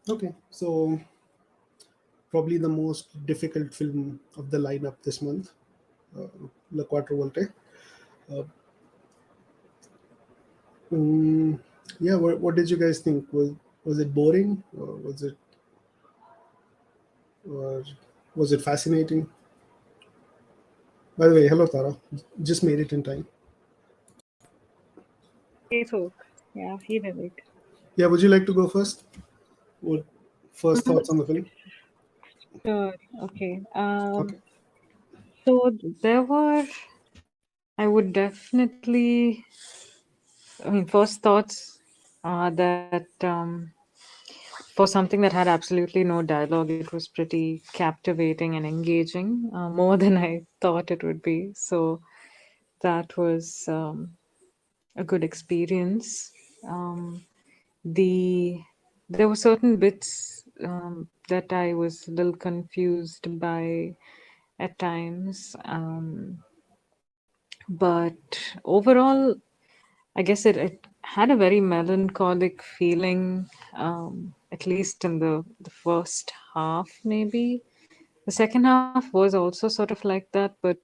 Okay, so probably the most difficult film of the lineup this month, uh, La Quattro Volte. Uh, mm, yeah, what did you guys think? Was it boring, or was it fascinating? By the way, hello Tara, just made it in time. Hey, folk. Yeah, he did it. Yeah, would you like to go first? What first Mhm. thoughts on the film? Sure. Okay. Okay. So there were, I would definitely, I mean, first thoughts are that for something that had absolutely no dialogue, it was pretty captivating and engaging, more than I thought it would be. So that was a good experience. Um, the There were certain bits that I was a little confused by at times, but overall, I guess it had a very melancholic feeling, at least in the first half, maybe. The second half was also sort of like that, but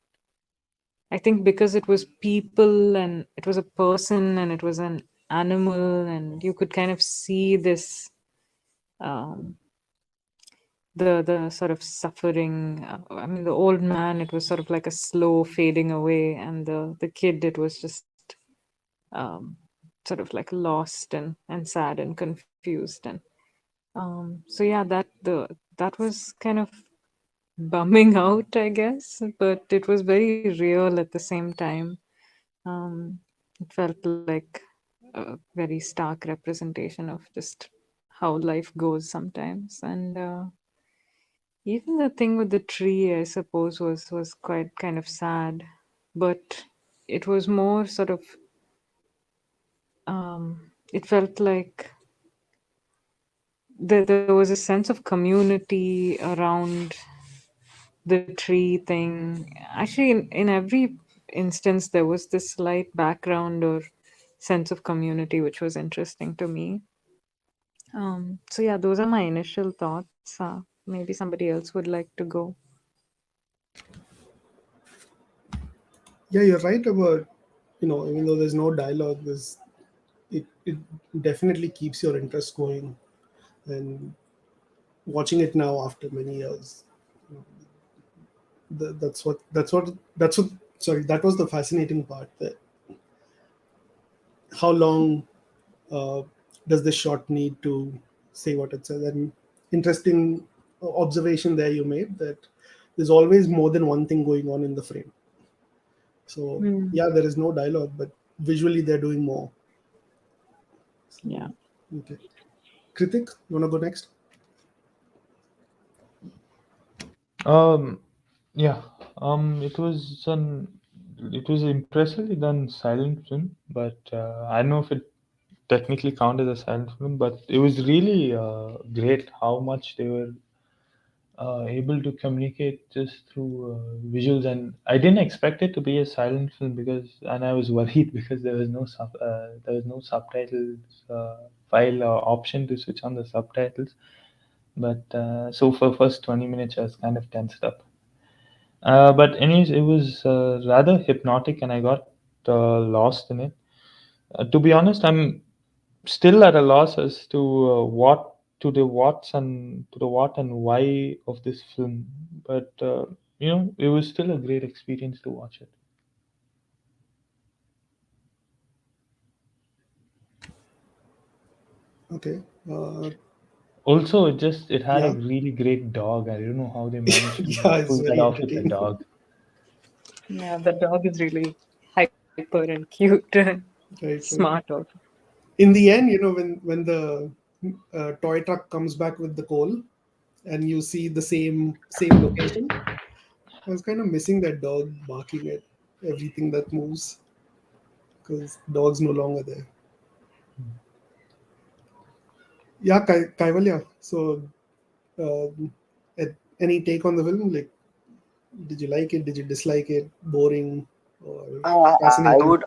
I think because it was people and it was a person and it was an animal, and you could kind of see this um, the sort of suffering. I mean, the old man, it was sort of like a slow fading away, and the kid, it was just um, sort of like lost and sad and confused. And so yeah, that was kind of bumming out, I guess, but it was very real at the same time. Um, it felt like a very stark representation of just how life goes sometimes. And even the thing with the tree, I suppose, was quite kind of sad, but it was more sort of it felt like there was a sense of community around the tree thing. Actually, in every instance, there was this slight background or sense of community, which was interesting to me. So yeah, those are my initial thoughts. Maybe somebody else would like to go. Yeah, you're right about, even though there's no dialogue, it definitely keeps your interest going. And watching it now after many years, that's what sorry, that was the fascinating part. That how long uh, does the shot need to say what it says? And interesting observation there you made, that there's always more than one thing going on in the frame. So Hmm. yeah, there is no dialogue, but visually they're doing more. So, Yeah. okay, Kritik, you wanna go next? Um, yeah. It was impressively done silent film, but I don't know if it technically counted as a silent film, but it was really great how much they were able to communicate just through visuals. And I didn't expect it to be a silent film and I was worried because there was no subtitles file or option to switch on the subtitles. But so for first 20 minutes, I was kind of tensed up. But anyways, it was rather hypnotic, and I got lost in it. To be honest, I'm still at a loss as to what and why of this film. But it was still a great experience to watch it. Okay. uh, Also, it had a yeah. really great dog. I don't know how they managed to Yeah, it's pull that very off with the entertaining. dog. Yeah, the dog is really hyper and cute and Right, smart right. also. In the end, when the toy truck comes back with the coal, and you see the same location, I was kind of missing that dog barking at everything that moves, because dog's no longer there. Yeah, Kaivalya. So, uh, any take on the film? Like, did you like it? Did you dislike it? Boring or I fascinating?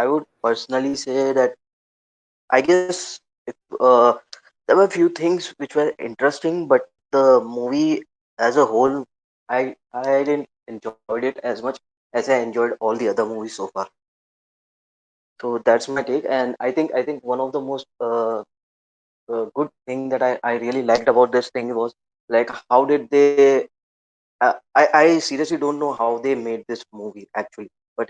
would personally say that I guess if uh, There were a few things which were interesting, but the movie as a whole, I didn't enjoyed it as much as I enjoyed all the other movies so far. So that's my take, and I think one of the most good thing that I really liked about this thing was like how did they I seriously don't know how they made this movie actually, but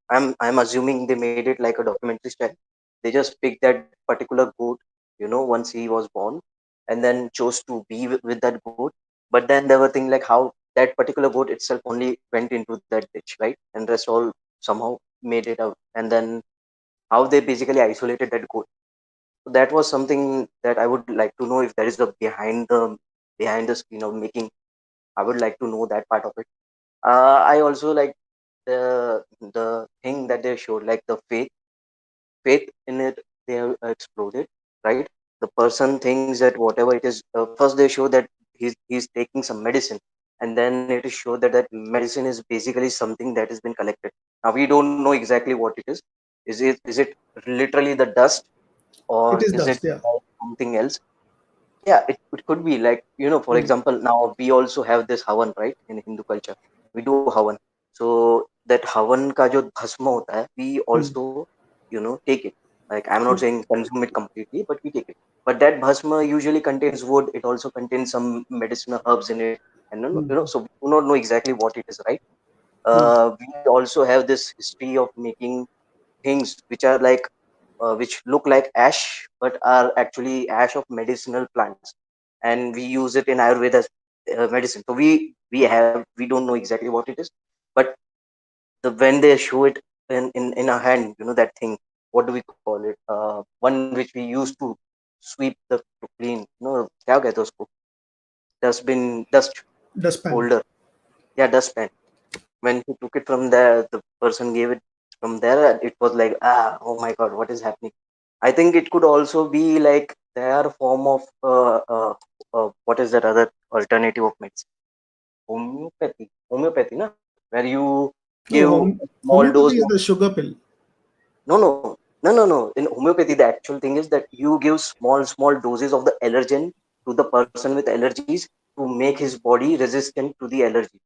I'm assuming they made it like a documentary style. They just picked that particular goat, once he was born, and then chose to be with that goat. But then there were things like how that particular goat itself only went into that ditch, right? And rest all somehow made it out, and then how they basically isolated that goat. So that was something that I would like to know if there is a behind the screen of making. I would like to know that part of it. I also like the thing that they showed, like the faith in it. They have exploded, right? The person thinks that whatever it is. First, they show that he's taking some medicine, and then it is showed that that medicine is basically something that has been collected. Now we don't know exactly what it is. Is it literally the dust, It or is is it dust, yeah. something else? Yeah, it could be like, for Mm, example, now we also have this havan, right? In Hindu culture, we do havan. So that havan ka jo bhasma hota hai, we mm, also, take it. Like, I'm not saying consume it completely, but we take it. But that bhasma usually contains wood. It also contains some medicinal herbs in it, and mm, so we do not know exactly what it is, right? mm, We also have this history of making things which are like which look like ash but are actually ash of medicinal plants, and we use it in ayurveda medicine. So we don't know exactly what it is, but when they show it in a hand, that thing, what do we call it, one which we used to sweep the to clean, क्या कहते हैं उसको, dust dustpan. holder. Yeah, dustpan. When he took it from there, the person gave it from there, and it was like, oh my god, what is happening? I think it could also be like their form of what is that other alternative of medicine? Homeopathy, na? Where you give No, a small dose homeopathy of, is the sugar pill. no. In homeopathy, the actual thing is that you give small doses of the allergen to the person with allergies to make his body resistant to the allergy.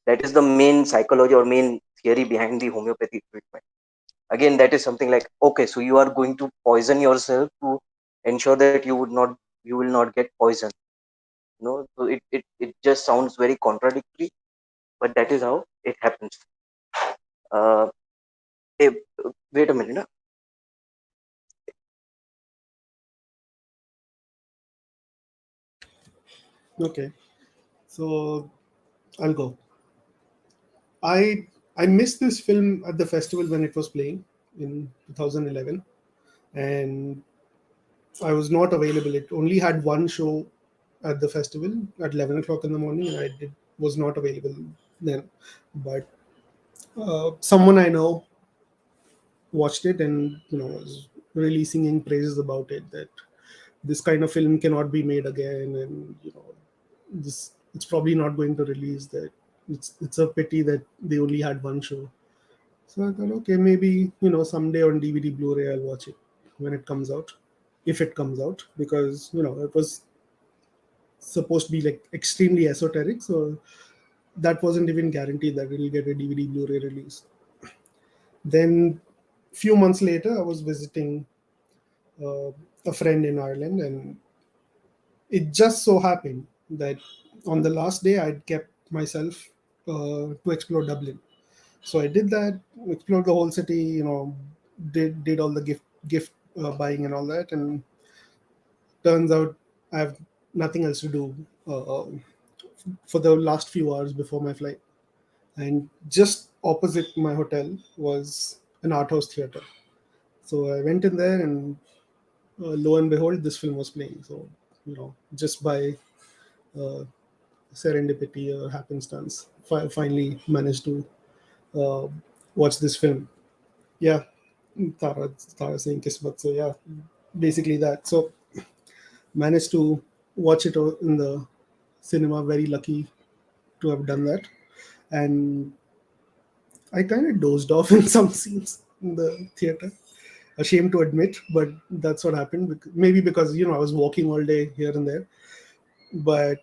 That is the main psychology or main theory behind the homeopathy treatment. Again, that is something like, okay, so you are going to poison yourself to ensure that you will not get poison. So it just sounds very contradictory, but that is how it happens. Uh, hey, wait a minute. Na? Okay, so I'll go. I I missed this film at the festival when it was playing in 2011, and I was not available. It only had one show at the festival at 11 o'clock in the morning, and was not available then. But someone I know watched it, and was really singing praises about it, that this kind of film cannot be made again, and this it's probably not going to release. That it's a pity that they only had one show. So I thought, okay, maybe someday on DVD, Blu-ray, I'll watch it when it comes out, if it comes out, because it was supposed to be like extremely esoteric, so that wasn't even guaranteed that it'll get a DVD, Blu-ray release. Then, few months later, I was visiting uh, a friend in Ireland, and it just so happened that on the last day I'd kept myself to explore Dublin. So I did that, explored the whole city, did all the gift buying and all that, and turns out I have nothing else to do for the last few hours before my flight. And just opposite my hotel was an art house theater. So I went in there, and lo and behold, this film was playing. So just by uh, serendipity or happenstance, finally managed to uh, watch this film. Yeah, Tara saying Kismet. So yeah, basically that. So managed to watch it in the cinema. Very lucky to have done that. And I kind of dozed off in some scenes in the theater. ashamed to admit, but that's what happened. Maybe because I was walking all day here and there, but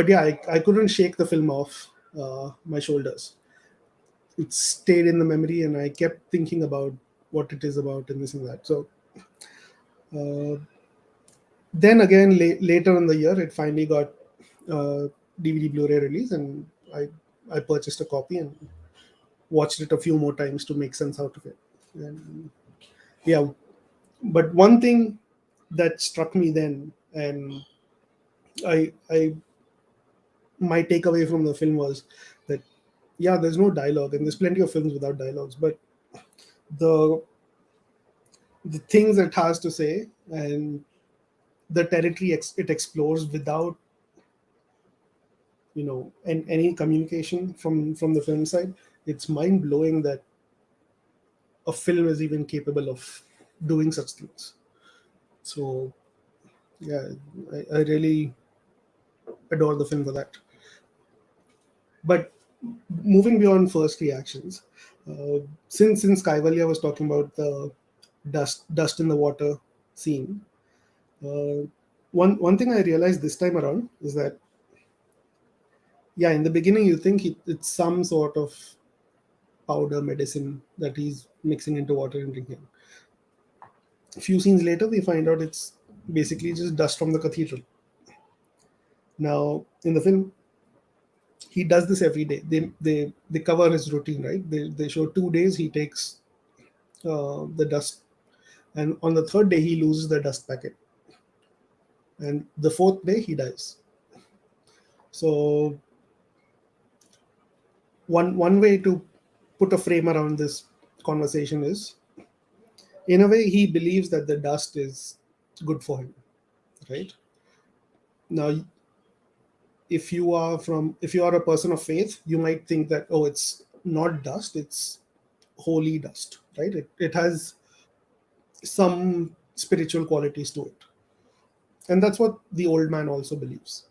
yeah, I couldn't shake the film off my shoulders. It stayed in the memory, and I kept thinking about what it is about and this and that. So uh, then again, later in the year, it finally got DVD Blu-ray release, and I purchased a copy and watched it a few more times to make sense out of it. And yeah, but one thing that struck me then, and I my takeaway from the film was that yeah, there's no dialogue, and there's plenty of films without dialogues, but the things it has to say and the territory it explores without and any communication from the film side, it's mind blowing that a film is even capable of doing such things. So yeah, I really adore the film for that. But moving beyond first reactions, since Kaivalya was talking about the dust in the water scene, uh, one thing I realized this time around is that yeah, in the beginning you think it's some sort of powder medicine that he's mixing into water and drinking. A few scenes later, we find out it's basically just dust from the cathedral. Now, in the film, he does this every day. They cover his routine, right? They show 2 days he takes the dust, and on the third day he loses the dust packet, and the fourth day he dies. So one way to put a frame around this conversation is, in a way, he believes that the dust is good for him, right? Now, if you are a person of faith, you might think that, oh, it's not dust, it's holy dust, right? It has some spiritual qualities to it, and that's what the old man also believes.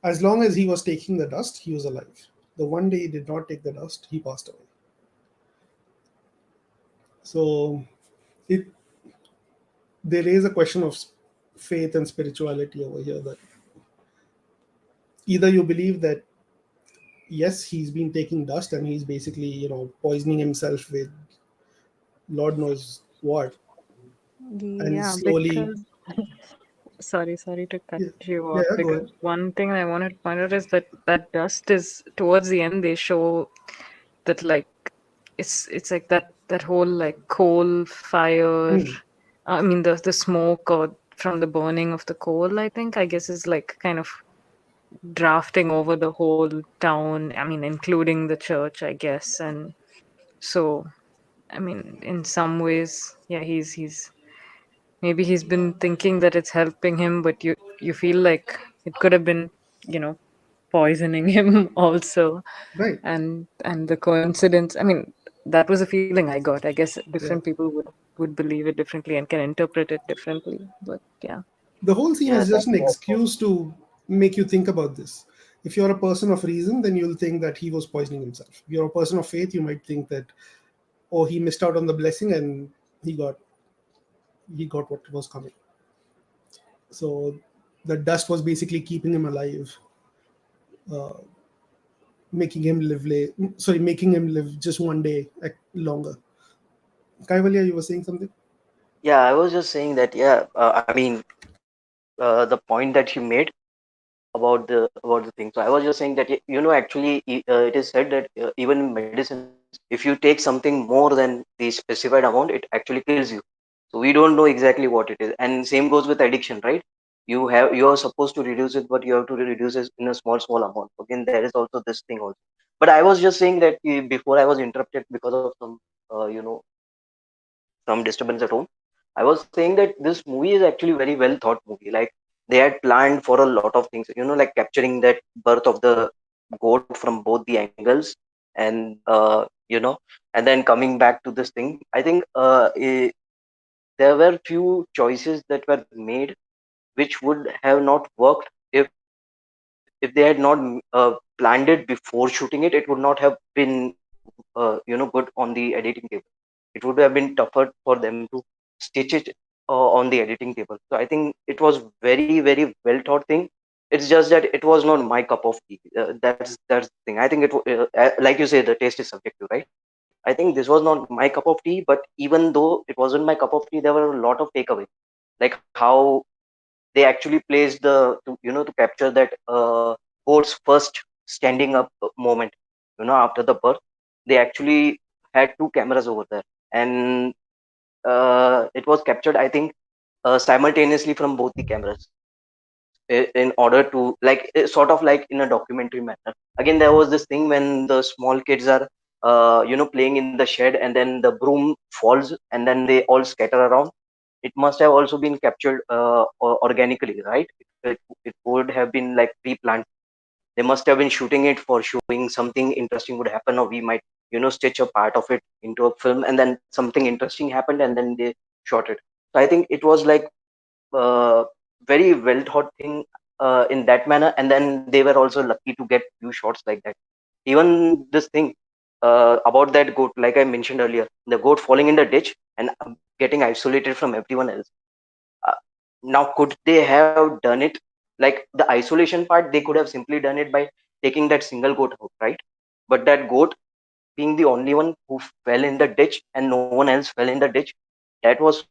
As long as he was taking the dust, he was alive. The one day he did not take the dust, he passed away. So it there is a question of faith and spirituality over here, that either you believe that yes, he's been taking dust and he's basically poisoning himself with lord knows what, and Yeah, slowly. because sorry to cut Yeah, you yeah, off, yeah, go because ahead. one thing I wanted to point out is that that dust is towards the end they show that like it's like that whole like coal fire. Hmm. I mean the smoke or from the burning of the coal, I guess is like kind of drafting over the whole town. I mean, including the church, I guess. And so, I mean, in some ways, yeah, he's maybe he's been thinking that it's helping him, but you feel like it could have been, you know, poisoning him also. Right. And the coincidence. I mean, that was a feeling I got. I guess different Yeah. people would believe it differently and can interpret it differently. But yeah. The whole scene Yeah, is just an excuse to make you think about this. If you're a person of reason, then you'll think that he was poisoning himself. If you're a person of faith, you might think that, oh, he missed out on the blessing and he got he got what was coming. So the dust was basically keeping him alive, uh, making him live just one day longer. Kaivalya, you were saying something? yeah. I was just saying that. Yeah, I mean, the point that you made about the thing. So I was just saying that actually it is said that even in medicines, if you take something more than the specified amount, it actually kills you. So we don't know exactly what it is, and same goes with addiction, right? You are supposed to reduce it, but you have to reduce it in a small amount. Again, there is also this thing also. But I was just saying that before I was interrupted because of some some disturbance at home. I was saying that this movie is actually very well thought movie. Like they had planned for a lot of things, like capturing that birth of the goat from both the angles, and and then coming back to this thing. I think there were few choices that were made which would have not worked if they had not planned it before shooting it. It would not have been good on the editing table. it would have been tougher for them to stitch it on the editing table. So I think it was very well thought thing. It's just that it was not my cup of tea. That's the thing. I think like you say, the taste is subjective, right? I think this was not my cup of tea, but even though it wasn't my cup of tea, there were a lot of takeaways, like how they actually placed to capture that goat's first standing up moment, after the birth. They actually had two cameras over there, and it was captured, I think, simultaneously from both the cameras, in order to, like, sort of like in a documentary manner. Again, there was this thing when the small kids are playing in the shed, and then the broom falls and then they all scatter around. It must have also been captured organically, right? It would have been like pre-planned. They must have been shooting it for showing something interesting would happen, or we might stitch a part of it into a film, and then something interesting happened and then they shot it. So I think it was like uh, very well thought thing in that manner, and then they were also lucky to get few shots like that. Even this thing about that goat, like I mentioned earlier, the goat falling in the ditch and getting isolated from everyone else. uh, Now, could they have done it, like the isolation part, they could have simply done it by taking that single goat out, right? But that goat being the only one who fell in the ditch and no one else fell in the ditch, that was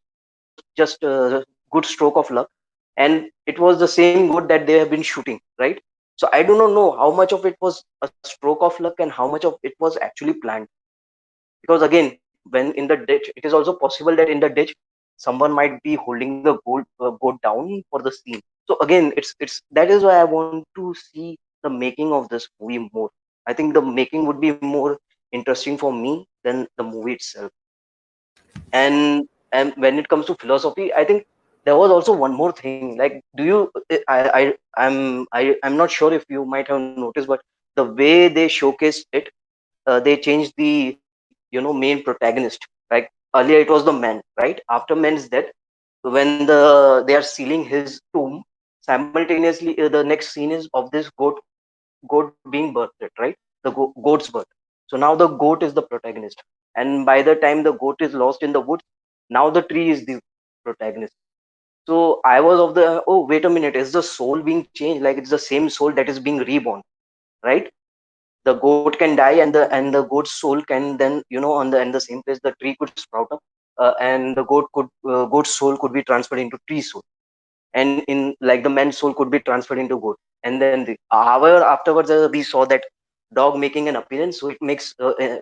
just a good stroke of luck. And it was the same goat that they have been shooting, right? So I do not know how much of it was a stroke of luck and how much of it was actually planned. Because again, when in the ditch, it is also possible that in the ditch someone might be holding the goat down for the scene. So again, it's that is why I want to see the making of this movie more. I think the making would be more interesting for me than the movie itself. And when it comes to philosophy, I think there was also one more thing. Like, do you I'm not sure if you might have noticed, but the way they showcased it, they changed the main protagonist. Like, earlier it was the man, right? After man's death, when they are sealing his tomb, simultaneously the next scene is of this goat being birthed, right? The goat's birth. So now the goat is the protagonist, and by the time the goat is lost in the woods, now the tree is the protagonist. So I was of the, oh wait a minute, is the soul being changed? Like, it's the same soul that is being reborn, right? The goat can die, and the goat's soul can then, on the in the same place, the tree could sprout up, and the goat's soul could be transferred into tree soul, and in, like, the man's soul could be transferred into goat. And then however, afterwards, we saw that dog making an appearance. So it makes,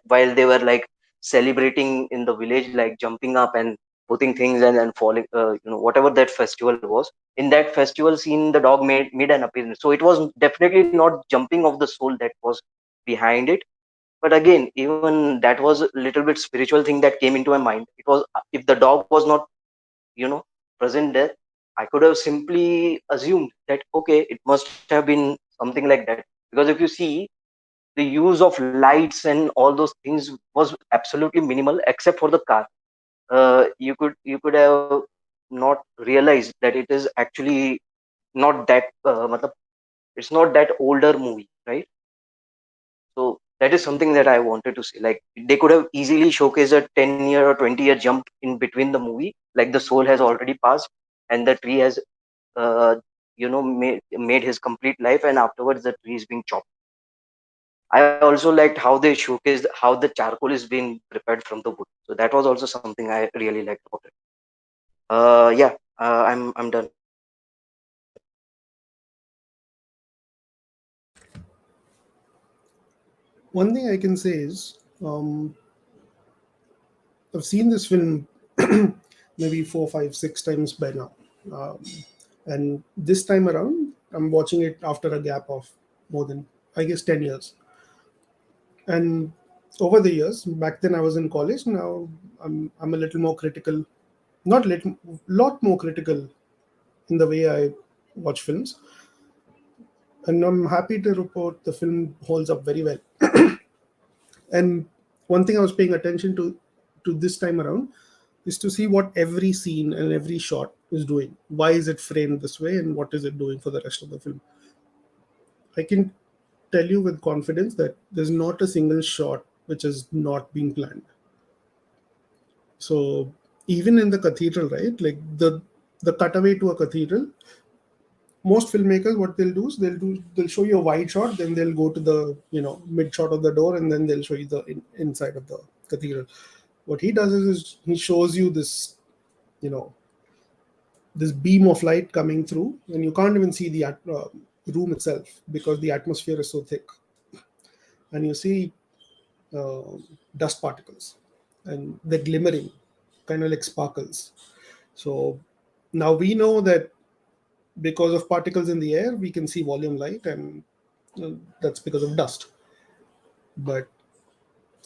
while they were like celebrating in the village, like jumping up and putting things and falling, whatever that festival was, in that festival scene, the dog made an appearance. So it was definitely not jumping of the soul that was behind it. But again, even that was a little bit spiritual thing that came into my mind. It was, if the dog was not, you know present there, I could have simply assumed that, okay, it must have been something like that. Because if you see, the use of lights and all those things was absolutely minimal, except for the car. You could have not realized that it is actually not that, it's not that older movie, right? So that is something that I wanted to say. Like, they could have easily showcased a 10-year or 20-year jump in between the movie. Like, the soul has already passed and the tree has, made his complete life, and afterwards the tree is being chopped. I also liked how they showcased how the charcoal is being prepared from the wood. So that was also something I really liked about it. Yeah, I'm done. One thing I can say is, I've seen this film maybe four, five, six times by now. Um, and this time around, I'm watching it after a gap of more than, I guess, 10 years. And over the years, back then I was in college, now I'm a little more critical, not little, lot more critical in the way I watch films. And I'm happy to report the film holds up very well. And one thing I was paying attention to this time around is to see what every scene and every shot is doing. Why is it framed this way, and what is it doing for the rest of the film? I can tell you with confidence that there's not a single shot which is not being planned. So even in the cathedral, right? Like the cutaway to a cathedral, most filmmakers, what they'll do is they'll show you a wide shot, then they'll go to the mid shot of the door, and then they'll show you the inside of the cathedral. What he does is he shows you this, you know this beam of light coming through, and you can't even see the room itself because the atmosphere is so thick, and you see uh, dust particles, and they're glimmering, kind of like sparkles. So now we know that because of particles in the air, we can see volume light, and that's because of dust. But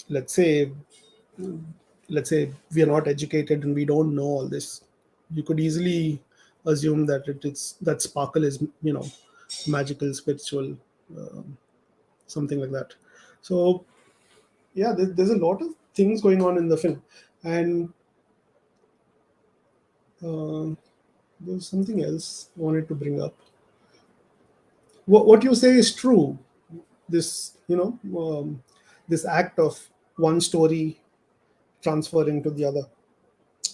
let's say let's say we are not educated and we don't know all this, you could easily assume that it's that sparkle is magical, spiritual, um, something like that. So yeah, there's a lot of things going on in the film, and uh, there's something else I wanted to bring up. What you say is true. This this act of one story transferring to the other.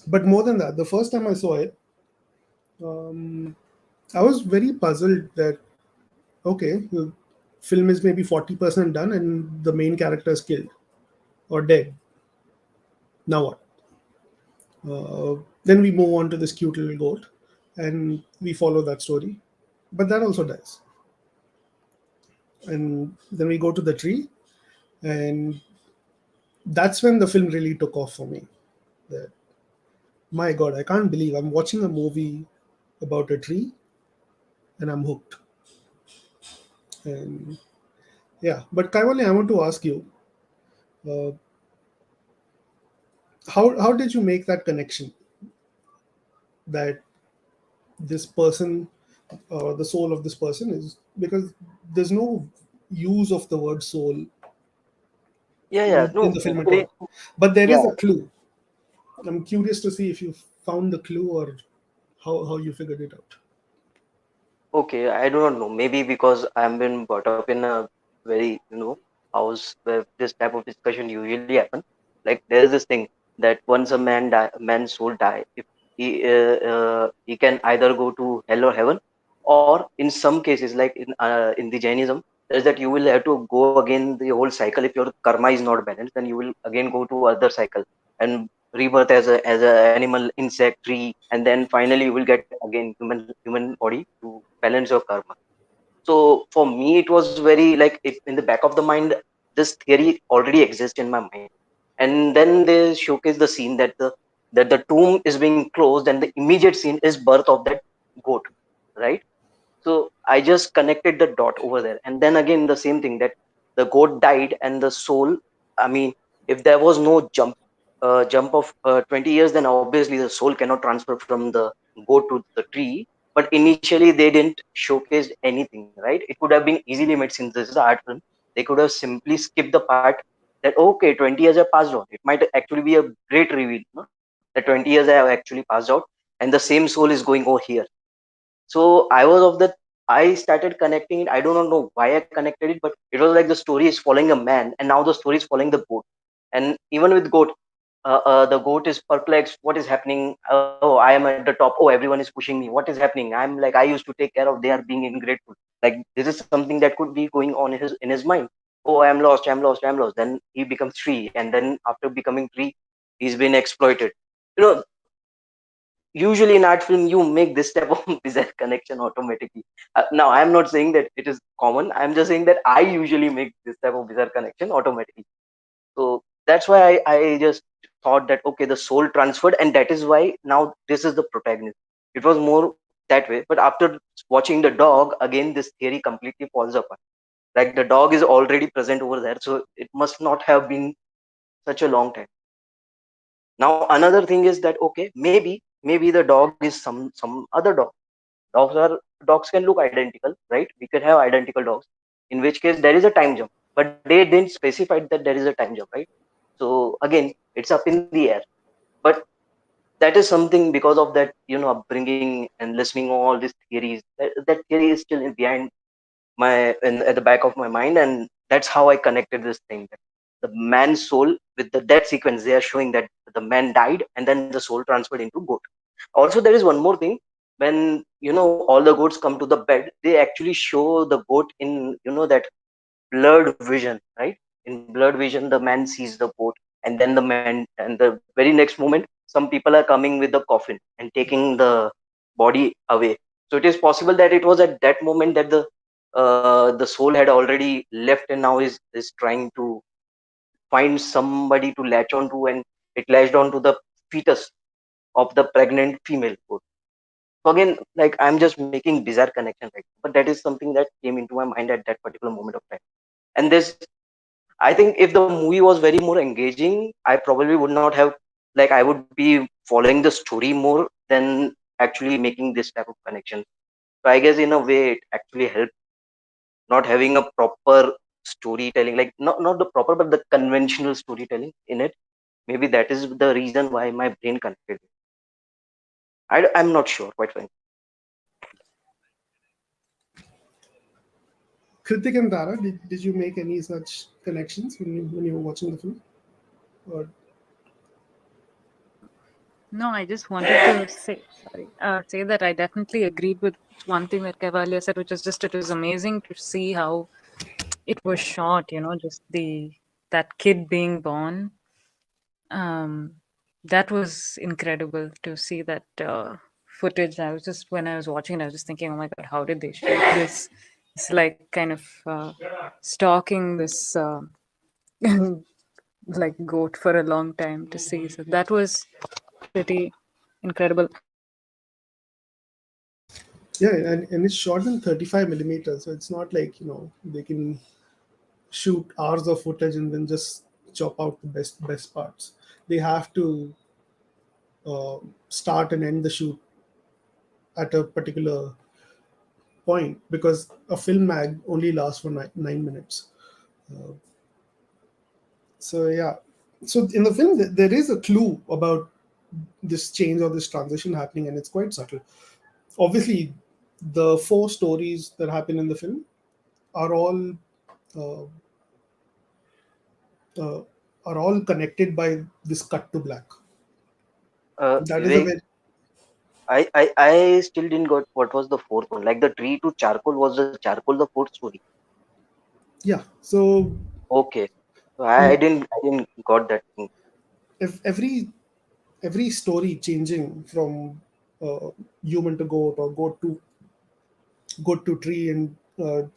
But more than that, the first time I saw it, um, I was very puzzled that okay, the film is maybe 40% done and the main character is killed or dead. Now what? Then we move on to this cute little goat, and we follow that story, but that also dies. And then we go to the tree, and that's when the film really took off for me. That, my God, I can't believe I'm watching a movie about a tree and I'm hooked. And yeah, but Kaiwali, I want to ask you, uh, how did you make that connection that this person, the soul of this person is, because there's no use of the word soul Yeah, yeah. in No, the film at they, all, but there is yeah. a clue. I'm curious to see if you found the clue or how you figured it out. Okay, I do not know. Maybe because I'm been brought up in a very, house where this type of discussion usually happen. Like there is this thing that once a man's soul die, if he can either go to hell or heaven, or in some cases, like in the Jainism, there's that you will have to go again the whole cycle. If your karma is not balanced, then you will again go to other cycle and rebirth as a animal, insect, tree, and then finally you will get again human body to balance your karma. So for me it was very like, if in the back of the mind this theory already exists in my mind, and then they showcase the scene that the tomb is being closed and the immediate scene is birth of that goat, right? So I just connected the dot over there, and then again the same thing, that the goat died and the soul. I mean, if there was no jump of 20 years, then obviously the soul cannot transfer from the goat to the tree. But initially they didn't showcase anything, right? It could have been easily made, since this is an art film. They could have simply skipped the part that okay, 20 years have passed on. It might actually be a great reveal, that 20 years have actually passed out, and the same soul is going over here. So I was of that. I started connecting it. I do not know why I connected it, but it was like the story is following a man, and now the story is following the goat. And even with goat, the goat is perplexed. What is happening? Oh, I am at the top. Oh, everyone is pushing me. What is happening? I'm like, I used to take care of. They are being ingrateful. Like this is something that could be going on in his mind. Oh, I am lost. I'm lost. I'm lost. Then he becomes tree, and then after becoming tree, he's been exploited. You know, usually in art film you make this type of bizarre connection automatically. Now I'm not saying that it is common, I'm just saying that I usually make this type of bizarre connection automatically. So that's why I just thought that okay, the soul transferred, and that is why now this is the protagonist. It was more that way, but after watching the dog again, this theory completely falls apart. Like the dog is already present over there, so it must not have been such a long time. Now another thing is that okay, maybe the dog is some other dog. Dogs can look identical, right? We could have identical dogs, in which case there is a time jump, but they didn't specify that there is a time jump, right? So again, it's up in the air. But that is something because of that, upbringing and listening all these theories. That theory is still behind at the back of my mind, and that's how I connected this thing. the man's soul with that sequence. They are showing that the man died and then the soul transferred into goat. Also, there is one more thing. When all the goats come to the bed, they actually show the goat in that blurred vision, right? In blurred vision, the man sees the goat, and then the man, and the very next moment, some people are coming with the coffin and taking the body away. So it is possible that it was at that moment that the soul had already left, and now is trying to find somebody to latch onto, and it latched onto the fetus of the pregnant female goat. So again, like, I'm just making bizarre connection, right? But that is something that came into my mind at that particular moment of time. And this, I think, if the movie was very more engaging, I probably would not have, like, I would be following the story more than actually making this type of connection. So I guess in a way it actually helped not having a proper storytelling, like not the proper but the conventional storytelling in it. Maybe that is the reason why my brain connected. I'm not sure, quite frankly. Kritik and Tara, did you make any such connections when you were watching the film? Or No, I just wanted to say that I definitely agreed with one thing that Cavalier said, which is just it was amazing to see how it was shot. Just that kid being born. Um, that was incredible to see that footage. When I was watching it, I was just thinking, oh my god, how did they shoot this? It's like kind of stalking this like goat for a long time to see. So that was pretty incredible. yeah, and it's shot in 35 millimeters, so it's not like they can shoot hours of footage and then just chop out the best parts. They have to start and end the shoot at a particular point because a film mag only lasts for 9 minutes. Uh, so yeah, so in the film there is a clue about this change or this transition happening, and it's quite subtle. Obviously, the four stories that happen in the film are all uh, uh, are all connected by this cut to black. That is a Vivek, very I still didn't got what was the fourth one. Like, the tree to charcoal, was the charcoal the fourth story? yeah. So Okay, so I didn't got that thing. if every story changing from human to goat or goat to tree and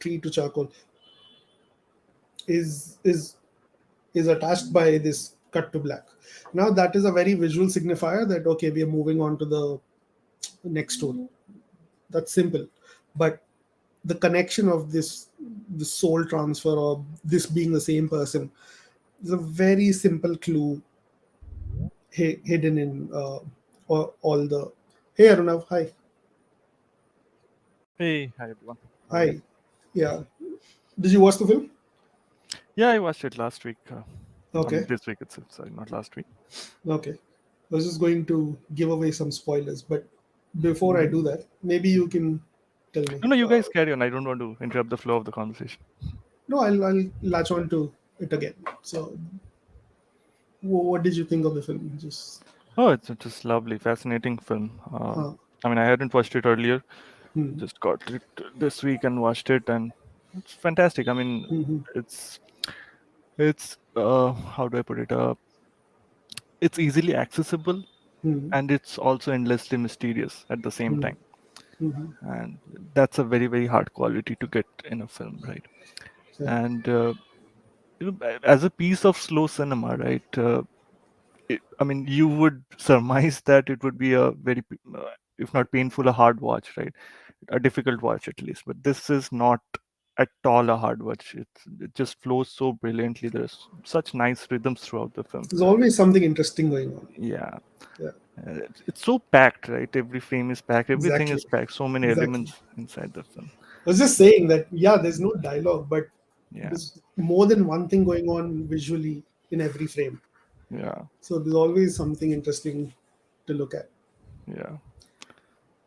tree to charcoal is is is attached by this cut to black. Now that is a very visual signifier that okay, we are moving on to the next story. That's simple, but the connection of the soul transfer or this being the same person is a very simple clue hidden in all the. Hey Arunav, hi. Hey, hi everyone. How are you? Hi. Yeah. Did you watch the film? Yeah, I watched it last week. I mean, Okay. this week itself. Sorry, not last week. Okay. I was just going to give away some spoilers, but before I do that, maybe you can tell me. No, no, you guys carry on. I don't want to interrupt the flow of the conversation. No, I'll latch on to it again. So, what did you think of the film? Just. Oh, it's just lovely, fascinating film. Uh, I mean, I hadn't watched it earlier. hmm, Just got it this week and watched it, and it's fantastic. I mean, hmm, it's how do I put it? It's easily accessible, hmm, and it's also endlessly mysterious at the same hmm, time. hmm, And that's a very, very hard quality to get in a film, right? yeah. And as a piece of slow cinema, right? I mean, you would surmise that it would be a very, if not painful, a hard watch, right? A difficult watch at least. But this is not at all a hard watch. It just flows so brilliantly. There's such nice rhythms throughout the film. There's always something interesting going on. Yeah, Yeah. it's so packed, right? Every frame is packed. Everything Exactly. is packed. So many Exactly. elements inside the film. I was just saying that yeah, there's no dialogue, but Yeah, there's more than one thing going on visually in every frame. yeah, So there's always something interesting to look at. yeah.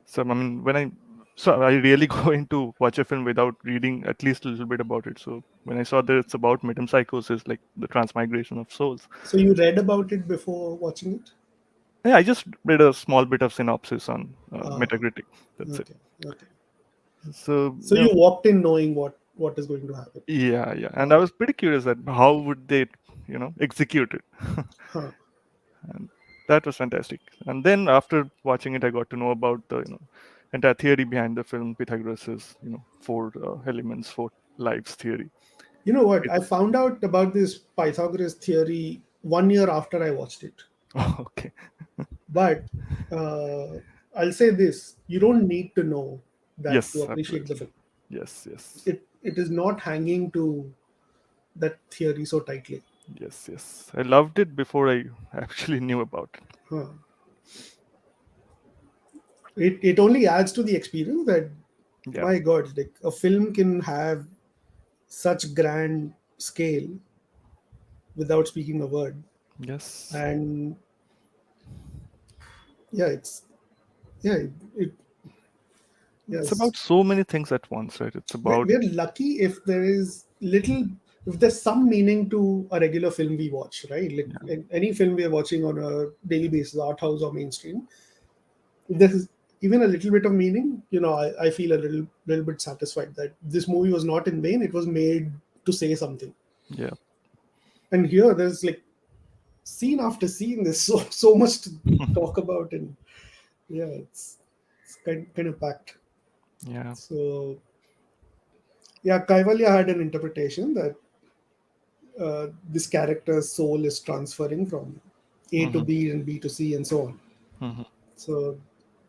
So I mean, when I So I really go into watch a film without reading at least a little bit about it. So when I saw that it's about metempsychosis, like the transmigration of souls, So you read about it before watching it? yeah, I just read a small bit of synopsis on Ah, Metacritic. That's it. okay, okay. So So you walked in knowing what is going to happen. yeah, yeah, and I Okay. was pretty curious that how would they, execute it. Huh. And that was fantastic. And then after watching it, I got to know about the entire theory behind the film, Pythagoras's four elements, four lives theory. You know what? It- I found out about this Pythagoras theory 1 year after I watched it. okay. But uh, I'll say this: you don't need to know that to Yes, appreciate the absolutely. film. Yes, yes, It is not hanging to that theory so tightly. yes, yes. I loved it before I actually knew about it. Huh. It only adds to the experience that, Yeah. my God, like a film can have such grand scale without speaking a word. Yes. And yeah, yeah, it It's yes. about so many things at once, right? It's about We're lucky if there is little, if there's some meaning to a regular film we watch, right? Like yeah, any film we're watching on a daily basis, art house or mainstream, if there's even a little bit of meaning, I feel a little bit satisfied that this movie was not in vain. It was made to say something. yeah. And here there's like scene after scene, there's so much to talk about, and yeah, it's kind of packed. Yeah. So yeah, Kaivalya had an interpretation that this character's soul is transferring from A to Hmm. B and B to C and so on. Hmm. So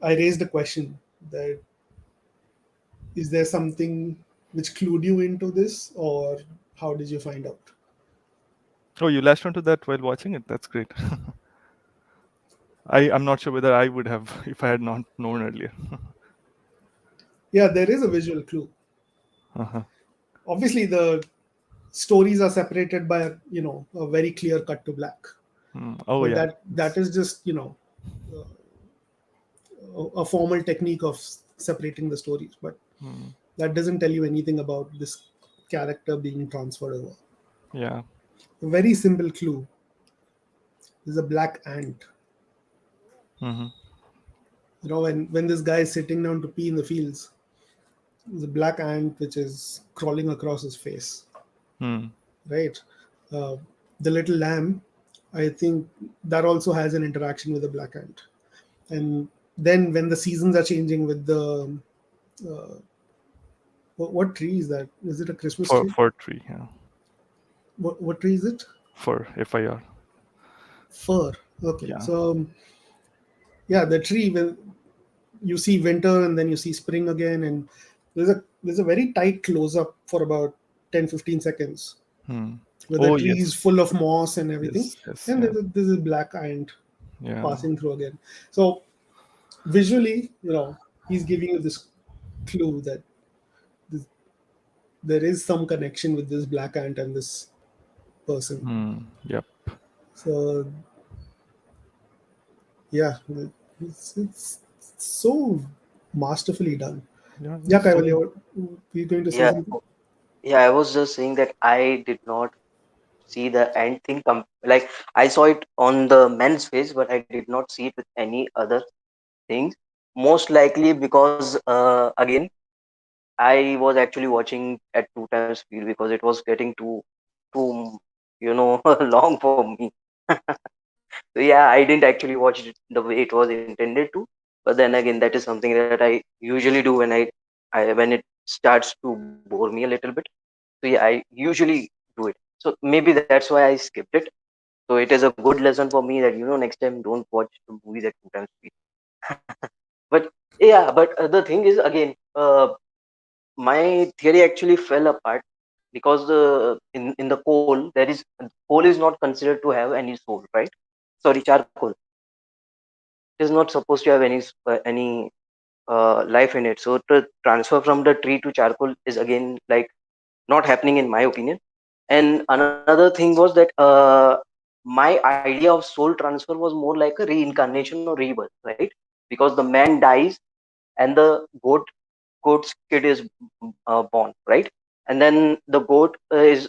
I raised a question that, is there something which clued you into this, or how did you find out? Oh, you latched onto that while watching it. That's great. I'm not sure whether I would have if I had not known earlier. Yeah, there is a visual clue. Uh-huh. Obviously, the stories are separated by a very clear cut to black, Oh but yeah. that is just a formal technique of separating the stories, but Mm, that doesn't tell you anything about this character being transferred over. yeah. A very simple clue is a black ant. Hmm. When this guy is sitting down to pee in the fields, there's a black ant which is crawling across his face, Mm. right? Uh, the little lamb, I think that also has an interaction with the black ant. And then when the seasons are changing with the uh, what tree is that? Is it a Christmas For tree? for tree, yeah. What tree is it? For FIR. Fir. Okay, Yeah. so yeah, the tree, when you see winter and then you see spring again, and there's a very tight close up for about 10-15 seconds Hmm. where the Oh tree is yes. full of moss and everything, Yes. Yes. and Yeah. there's a black ant Yeah. passing through again. So visually, he's giving you this clue that this, there is some connection with this black ant and this person. Yep. So yeah, it's so masterfully done. Yeah. Yeah, So. Kaivalya, were you going to say Yeah, something? yeah. I was just saying that I did not see the end thing. Like I saw it on the men's face, but I did not see it with any other things. Most likely because again I was actually watching at 2 times speed because it was getting too long for me. So yeah, I didn't actually watch it the way it was intended to. But then again, that is something that I usually do when I when it starts to bore me a little bit. So yeah, I usually do it. So maybe that's why I skipped it. So it is a good lesson for me that next time don't watch the movies at 2 times speed. But yeah, but the thing is again, my theory actually fell apart because in the coal is not considered to have any soul, right? Sorry, charcoal. It is not supposed to have any life in it. So the transfer from the tree to charcoal is again like not happening in my opinion. And another thing was that my idea of soul transfer was more like a reincarnation or rebirth, right? Because the man dies and the goat goat's kid is born, right? And then the goat is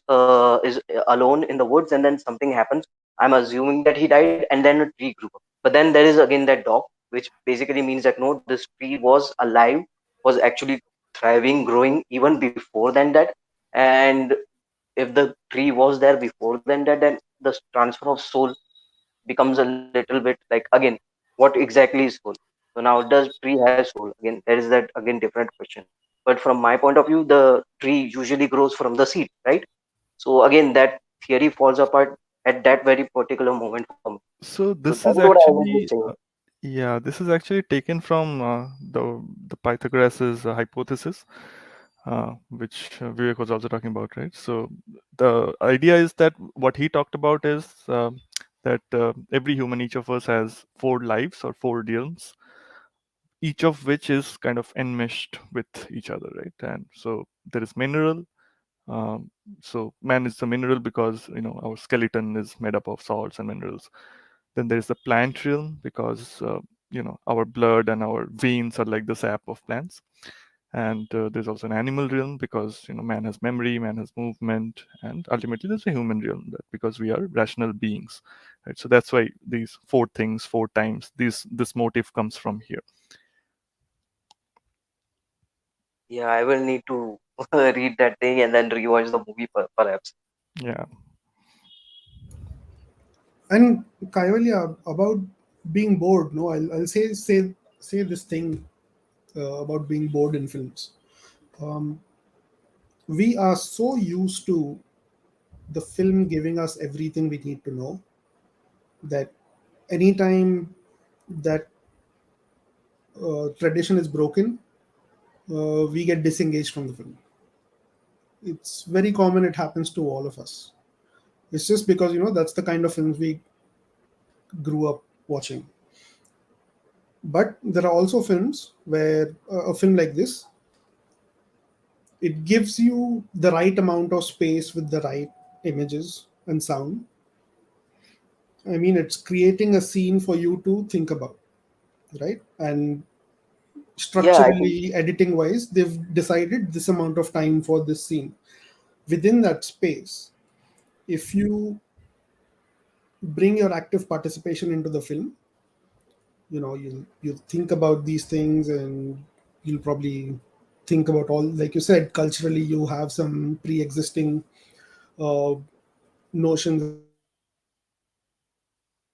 alone in the woods, and then something happens. I'm assuming that he died, and then a tree grew up. But then there is again that dog, which basically means that no, this tree was alive, was actually thriving, growing even before than that. And if the tree was there before than that, then the transfer of soul becomes a little bit like, again, what exactly is soul? So now, does tree have soul? Again, there is that again different question. But from my point of view, the tree usually grows from the seed, right? So again, that theory falls apart at that very particular moment for me. So So this that is is what I was just actually, saying. yeah, this is actually taken from the Pythagoras's hypothesis, which Vivek was also talking about, right? So the idea is that what he talked about is that every human, each of us has 4 lives or 4 realms, each of which is kind of enmeshed with each other, right? And so there is mineral. Um, so man is the mineral because our skeleton is made up of salts and minerals. Then there is the plant realm because our blood and our veins are like the sap of plants. And there's also an animal realm because man has memory, man has movement, and ultimately there's a human realm that because we are rational beings, right? So that's why these 4 things 4 times, this motive comes from here. Yeah, I will need to read that thing and then rewatch the movie perhaps. Yeah. And Kaivalya, about being bored, no, I'll say this thing about being bored in films. Um, we are so used to the film giving us everything we need to know that anytime that tradition is broken, we get disengaged from the film. It's very common. It happens to all of us. It's just because that's the kind of films we grew up watching. But there are also films where a film like this, it gives you the right amount of space with the right images and sound. I mean, it's creating a scene for you to think about, right? And Yeah, I think. structurally, editing wise, they've decided this amount of time for this scene. Within that space, if you bring your active participation into the film, you think about these things, and you'll probably think about all, like you said, culturally you have some pre-existing uh, notions about how this film should be done,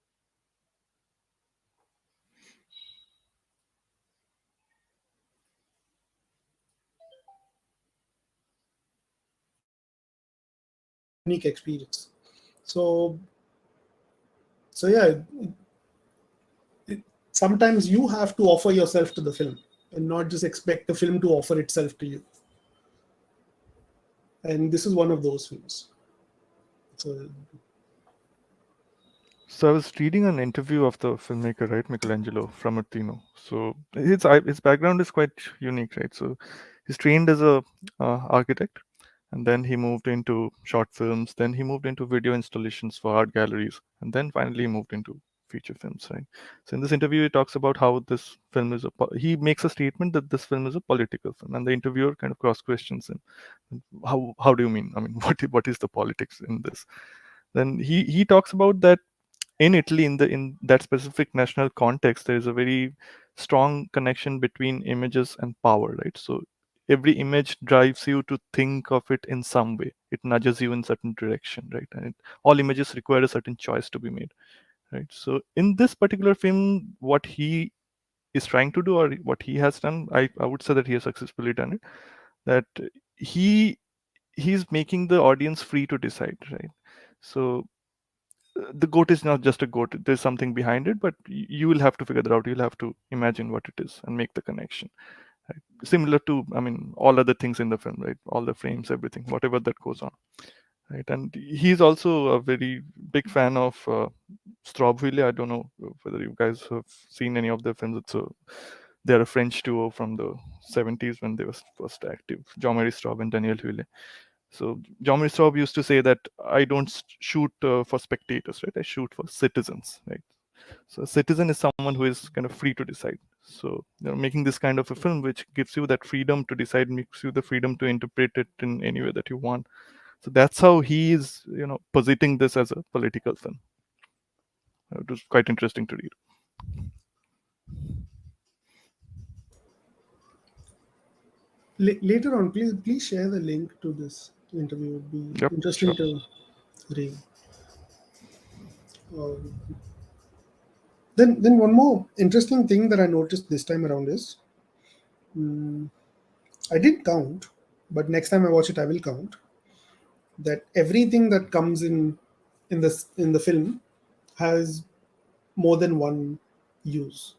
and unique experience. So yeah, sometimes you have to offer yourself to the film and not just expect the film to offer itself to you. And this is one of those films. So So I was reading an interview of the filmmaker, right, Michelangelo Frammartino. So his background is quite unique, right? So he's trained as a architect, and then he moved into short films. Then he moved into video installations for art galleries, and then finally he moved into feature films, right? So in this interview, he talks about how this film is he makes a statement that this film is a political film, and the interviewer kind of cross questions him. How do you mean? I mean, what is the politics in this? Then he talks about that in Italy, in that specific national context, there is a very strong connection between images and power, right? So every image drives you to think of it in some way. It nudges you in certain direction, right? And all images require a certain choice to be made, right? So in this particular film, what he is trying to do or what he has done, I would say that he has successfully done it. That he he's making the audience free to decide, right? So the goat is not just a goat. There's something behind it, but you will have to figure that out. You'll have to imagine what it is and make the connection. Right? Similar to, I mean, all other things in the film, right? All the frames, everything, whatever that goes on, right? And he's also a very big fan of Strawbwille. I don't know whether you guys have seen any of their films. They're a French duo from the 70s when they were first active, Jean-Marie Straub and Daniel Huile. So John Straub used to say that I don't shoot for spectators, right? I shoot for citizens, right? So a citizen is someone who is kind of free to decide. So making this kind of a film which gives you that freedom to decide, gives you the freedom to interpret it in any way that you want. So that's how he is positing this as a political film. It was quite interesting to read. Later on, please share the link to this interview. It would be Yep, interesting sure. to read. Then one more interesting thing that I noticed this time around is, I didn't count, but next time I watch it, I will count that everything that comes in the film has more than one use.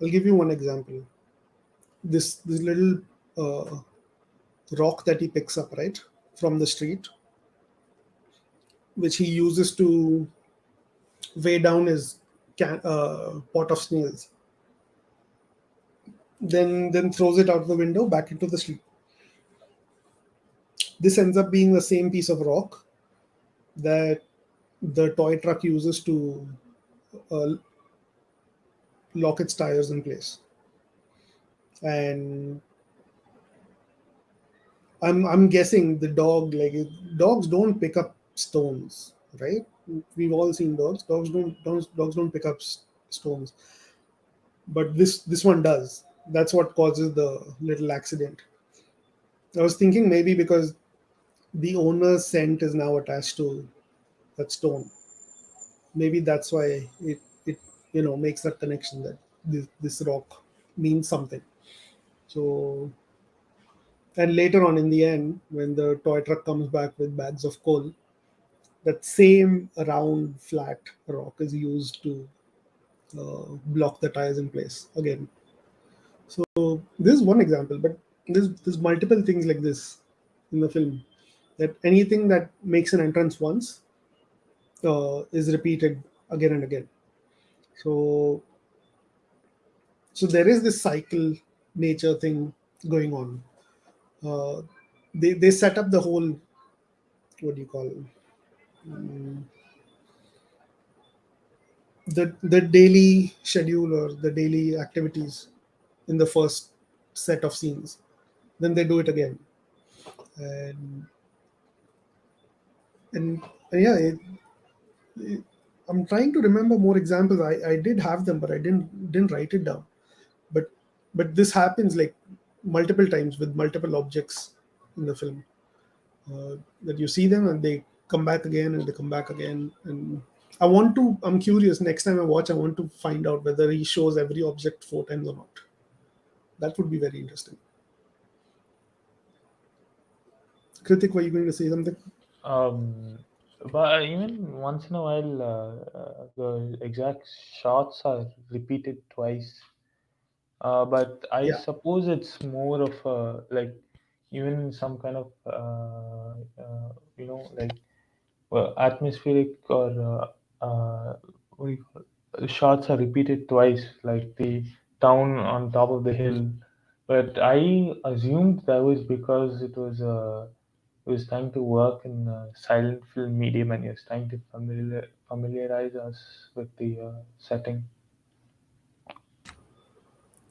I'll give you one example. This little rock that he picks up right from the street, which he uses to weigh down his pot of snails, then throws it out the window back into the street. This ends up being the same piece of rock that the toy truck uses to uh, lock its tires in place. And I'm guessing the dog, like, dogs don't pick up stones, right? We've all seen dogs. Dogs don't pick up stones, but this one does. That's what causes the little accident. I was thinking maybe because the owner's scent is now attached to that stone. Maybe that's why it makes that connection that this rock means something. So, and later on in the end, when the toy truck comes back with bags of coal, that same round flat rock is used to block the tires in place again. So this is one example, but there's multiple things like this in the film, that anything that makes an entrance once is repeated again and again. So there is this cycle nature thing going on. Uh, they set up the whole, what do you call it? The daily schedule or the daily activities in the first set of scenes. Then they do it again, and and, and yeah, I'm trying to remember more examples. I did have them, but I didn't write it down. But this happens like multiple times with multiple objects in the film. That you see them and they come back again and they come back again. And I'm curious. Next time I watch, I want to find out whether he shows every object 4 times or not. That would be very interesting. Kritik, were you going to say something? But even once in a while, the exact shots are repeated twice. But I Yeah. suppose it's more of a, like, even some kind of like, well, atmospheric or what do you call it? Shots are repeated twice, like the town on top of the hill. But I assumed that was because it was trying to work in silent film medium, and it was trying to familiarize us with the setting.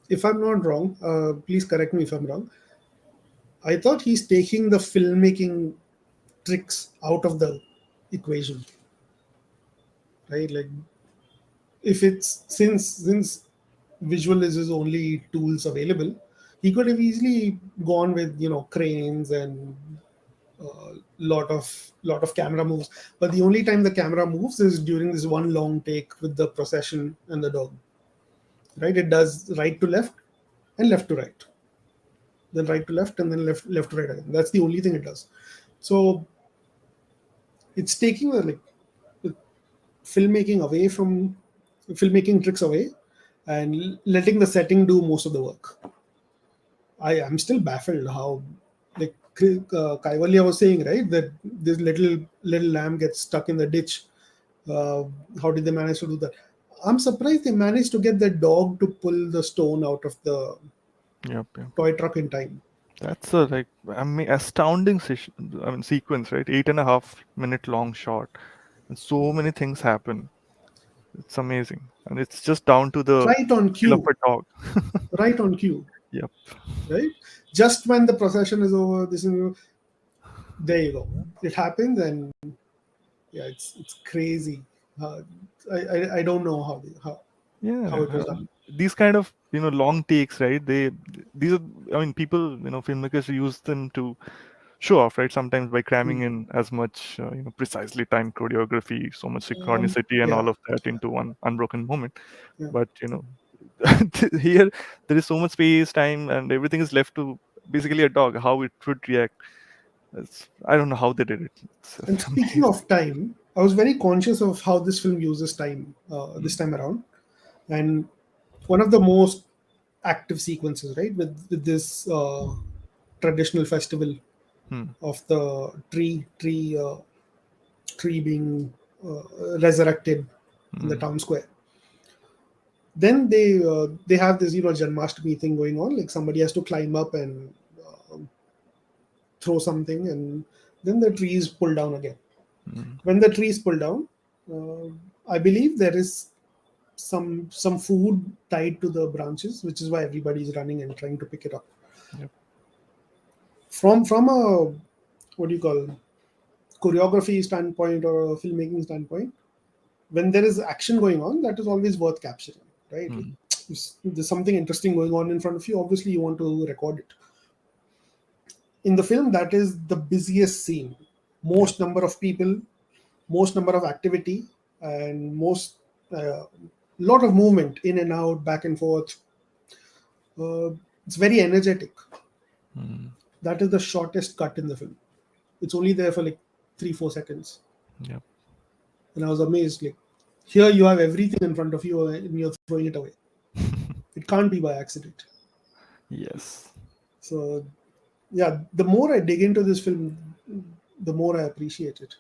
If I'm not wrong, please correct me if I'm wrong. I thought he's taking the filmmaking tricks out of the equation, right? Like, if it's since visual is his only tools available, he could have easily gone with cranes and lot of camera moves. But the only time the camera moves is during this one long take with the procession and the dog. Right? It does right to left and left to right, then right to left, and then left to right again. That's the only thing it does. So it's taking the filmmaking away from filmmaking tricks away and letting the setting do most of the work. I am still baffled how, like, Kaivalya was saying, right, that this little lamb gets stuck in the ditch. Uh, how did they manage to do that? I'm surprised they managed to get the dog to pull the stone out of the Yep. toy truck in time. That's a astounding sequence, right? 8.5 minute long shot, and so many things happen. It's amazing, and it's just down to the Right on kill of cue. a dog. Right on cue. Yep. Right? Just when the procession is over, there you go. It happens, and yeah, it's crazy. Uh, I don't know how it was Yeah, done. these kind of long takes, right? These are, I mean, people, filmmakers use them to show off, right? Sometimes by cramming Hmm. in as much precisely timed choreography, so much synchronicity, and Yeah, all of that into one unbroken moment. yeah. But here there is so much space, time, and everything is left to basically a dog, how it would react. I don't know how they did it. It's And speaking amazing. of time, I was very conscious of how this film uses time this Mm, time around, and one of the most active sequences, right, with this traditional festival mm, of the tree being resurrected in the mm, town square. Then they have this Janmashtami thing going on, like somebody has to climb up and throw something, and then the trees pull down again. mm. When the trees pull down, uh, I believe there is some food tied to the branches, which is why everybody's running and trying to pick it up. Yep. From a, what do you call, choreography standpoint or a filmmaking standpoint, when there is action going on, that is always worth capturing, right? Like, Mm, if there's something interesting going on in front of you, obviously you want to record it. In the film, that is the busiest scene, yep. most number of people, most number of activity, and most lot of movement in and out, back and forth. It's very energetic. Mm, That is the shortest cut in the film. It's only there for like 3-4 seconds, yep. and I was amazed. Like, here you have everything in front of you, and you're throwing it away. It can't be by accident. Yes. So yeah, the more I dig into this film, the more I appreciate it.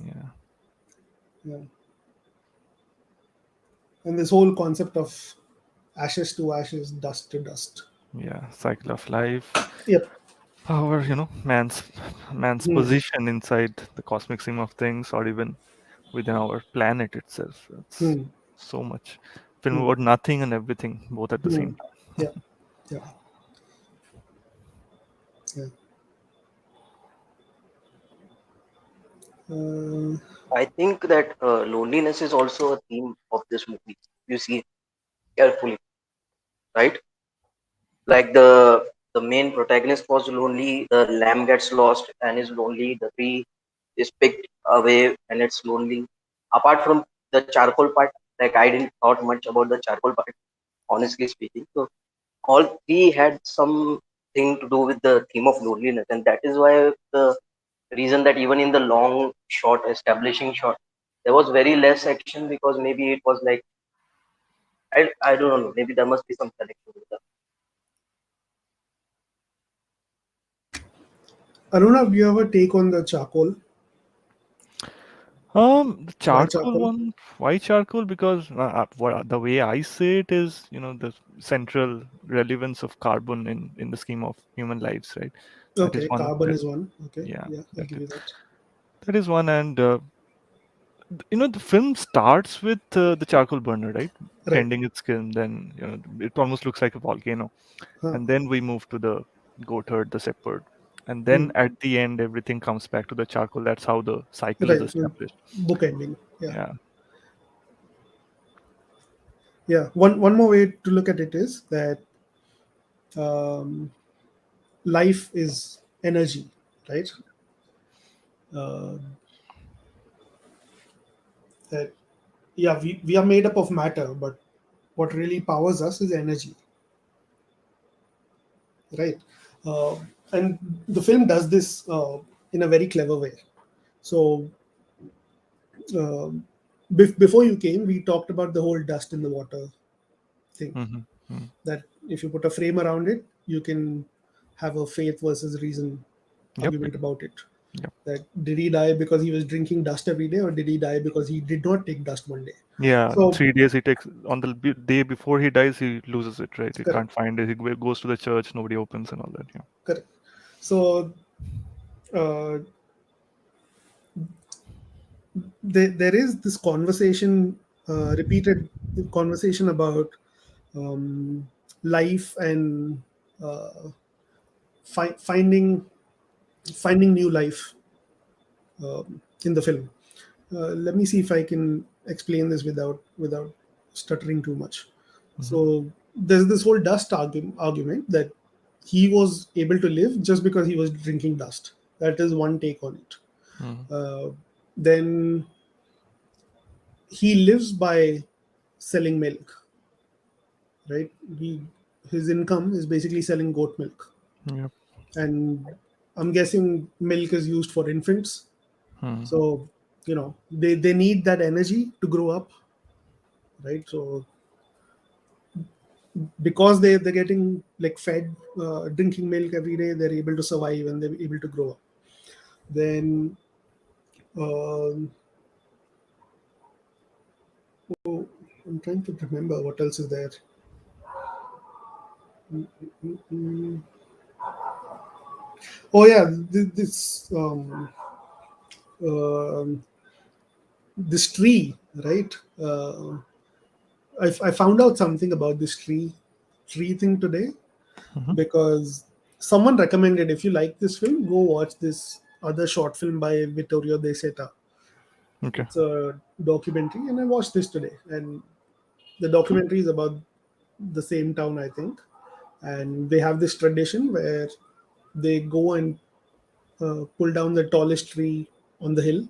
Yeah. Yeah, and this whole concept of ashes to ashes, dust to dust. Yeah. Cycle of life. Yep. Our, man's Hmm. position inside the cosmic scheme of things, or even within our planet itself. It's Hmm. so much film Hmm. about nothing and everything, both at the Hmm. same Yeah. Yeah. Yeah. Uh, I think that loneliness is also a theme of this movie. You see carefully, right? Like the main protagonist was lonely. The lamb gets lost and is lonely. The tree is picked away and it's lonely. Apart from the charcoal part, like I didn't thought much about the charcoal part, honestly speaking. So all three had something to do with the theme of loneliness, and that is why the reason that even in the long shot, establishing shot, there was very less action because maybe it was like I don't know, maybe there must be some connection with that. Aruna, do you ever take on the charcoal? The Why charcoal charcoal? one, why charcoal? Because the way I say it is, the central relevance of carbon in the scheme of human lives, right? That is Okay, one of carbon the, is one. Okay, yeah, yeah, I'll that give is, you that. that is one. And the film starts with the charcoal burner, right, Right. tending its kiln. Then it almost looks like a volcano, Huh. and then we move to the goat herd, the shepherd, and Hmm. then at the end everything comes back to the charcoal. That's how the cycle is Right. established. Book ending. Yeah. Yeah. Yeah. One more way to look at it is that um, life is energy, right? Uh, that yeah, we are made up of matter, but what really powers us is energy, right? Uh, and the film does this in a very clever way. So uh, before you came, we talked about the whole dust in the water thing. Hmm. That if you put a frame around it, you can have a faith versus reason Yep. argument about it. Yep. That did he die because he was drinking dust every day, or did he die because he did not take dust one day? Yeah, So 3 days he takes on the day before he dies, he loses it, right? He correct, can't find it. He goes to the church, nobody opens and all that. Yeah. correct. So uh, there is this conversation, repeated conversation about life and uh, finding new life in the film. Let me see if I can explain this without stuttering too much. Mhm. So there's this whole dust argument that he was able to live just because he was drinking dust. That is one take on it. Mhm. Then he lives by selling milk, right? His income is basically selling goat milk, Yep. and I'm guessing milk is used for infants. Mhm. So they need that energy to grow up, right? So because they're getting like fed, drinking milk every day, they're able to survive and they're able to grow up. Then um, oh, I'm trying to remember what else is there. Mm, oh yeah, this um, this tree, right? I found out something about this tree thing today, Mhm. because someone recommended, if you like this film, go watch this other short film by Vittorio De Seta. Okay. It's a documentary, and I watched this today. And the documentary is about the same town, I think, and they have this tradition where they go and pull down the tallest tree on the hill,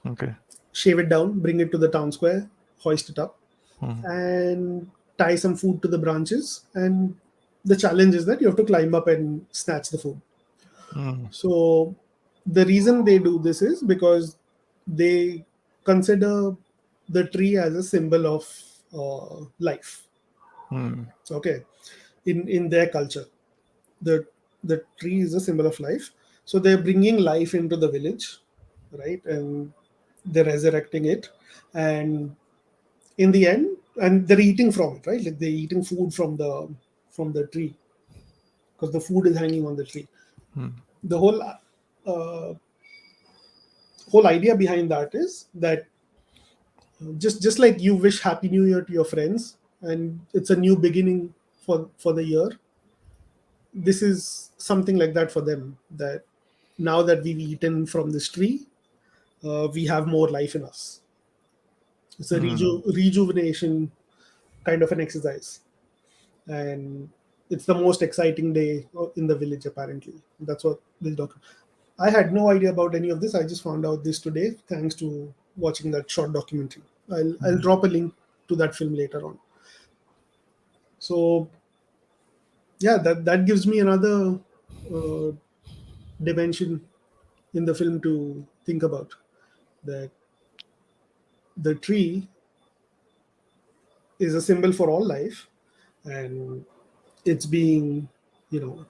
Okay. shave it down, bring it to the town square, hoist it up, Mhm. and tie some food to the branches. And the challenge is that you have to climb up and snatch the food. Mhm. So the reason they do this is because they consider the tree as a symbol of life. Mhm. Okay, in their culture, the the tree is a symbol of life. So they're bringing life into the village, right? And they're resurrecting it, and in the end, and they're eating from it, right? Like they're eating food from the tree, because the food is hanging on the tree. Mhm. The whole idea behind that is that just like you wish happy new year to your friends, and it's a new beginning for the year, this is something like that for them, that now that we've eaten from this tree, we have more life in us. It's a Mhm. rejuvenation kind of an exercise, and it's the most exciting day in the village, apparently. That's what this doctor. I had no idea about any of this. I just found out this today thanks to watching that short documentary. I'll Mhm. drop a link to that film later on. So yeah, that gives me another uh, dimension in the film to think about, that the tree is a symbol for all life, and it's being, you know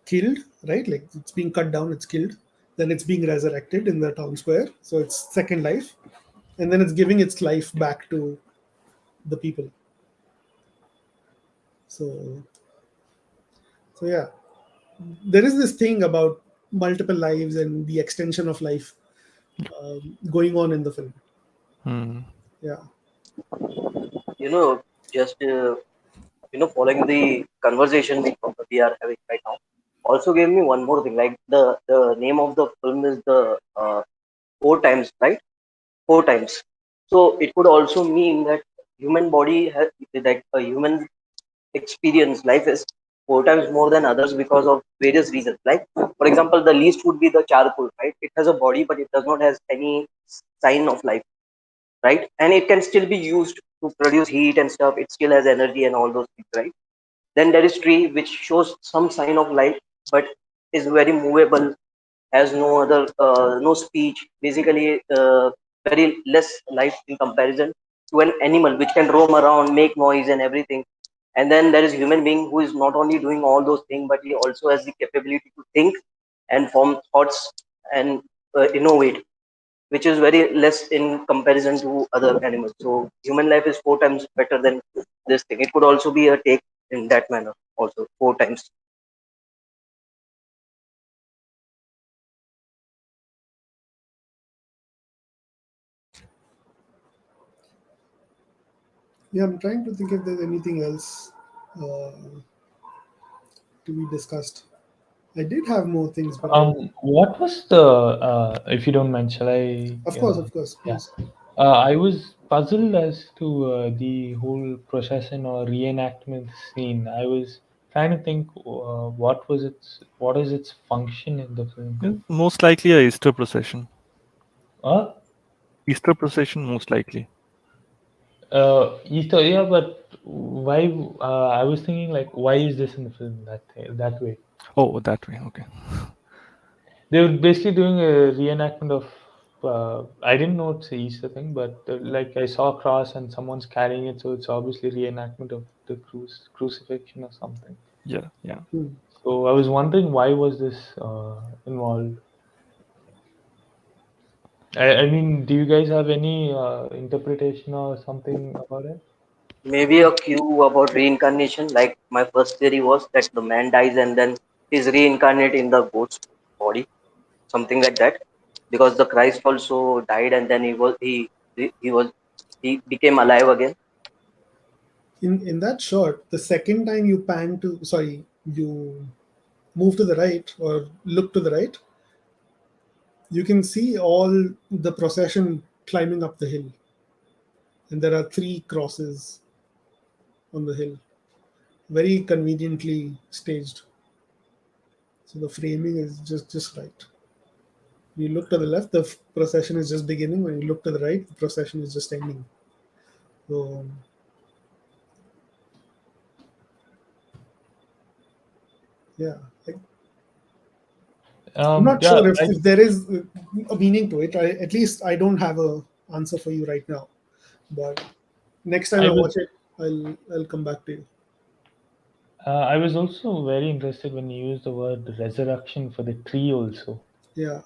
killed, right? Like it's being cut down, it's killed, then it's being resurrected in the town square, so it's second life, and then it's giving its life back to the people. So so yeah, there is this thing about multiple lives and the extension of life going on in the film. Mhm. Yeah. You know, just following the conversation we are having right now, also gave me one more thing. Like the name of the film is the four times, right? Four times. So it could also mean that human body has, that a human experience life is four times more than others because of various reasons. Like for example, the least would be the charcoal, right? It has a body, but it does not have any sign of life, right? And it can still be used to produce heat and stuff. It still has energy and all those things, right? Then there is tree, which shows some sign of life, but is very movable, has no other, no speech, basically very less life in comparison to an animal, which can roam around, make noise and everything. And then there is human being who is not only doing all those things, but he also has the capability to think and form thoughts and innovate, which is very less in comparison to other animals. So human life is four times better than this thing. It could also be a take in that manner, also four times. Yeah, I'm trying to think if there's anything else uh, to be discussed. I did have more things, but I, What was the, if you don't mind, shall I? of course, Yeah. please. I was puzzled as to the whole procession or reenactment scene. I was trying to think what is its function in the film. Yeah, most likely a Easter procession. Uh, Easter procession, most likely. Easter, yeah, but why? I was thinking like, why is this in the film that way? Oh, that way. Okay. They were basically doing a reenactment of. I didn't know it's a Easter thing, but like I saw a cross and someone's carrying it, so it's obviously reenactment of the crucifixion or something. Yeah, yeah. Hmm. So I was wondering why was this involved? I mean, do you guys have any interpretation or something about it? Maybe a clue about reincarnation. Like my first theory was that the man dies and then is reincarnate in the ghost body, something like that. Because the Christ also died and then he became alive again. In that shot, the second time you pan to, sorry, you move to the right or look to the right, you can see all the procession climbing up the hill, and there are three crosses on the hill, very conveniently staged. So the framing is just right. You look to the left, the procession is just beginning. When you look to the right, the procession is just ending. So yeah, like, I'm not Yeah, sure if there is a meaning to it. At least I don't have a answer for you right now. But next time I I was watch it, I'll come back to you. I was also very interested when you used the word resurrection for the tree also. Yeah,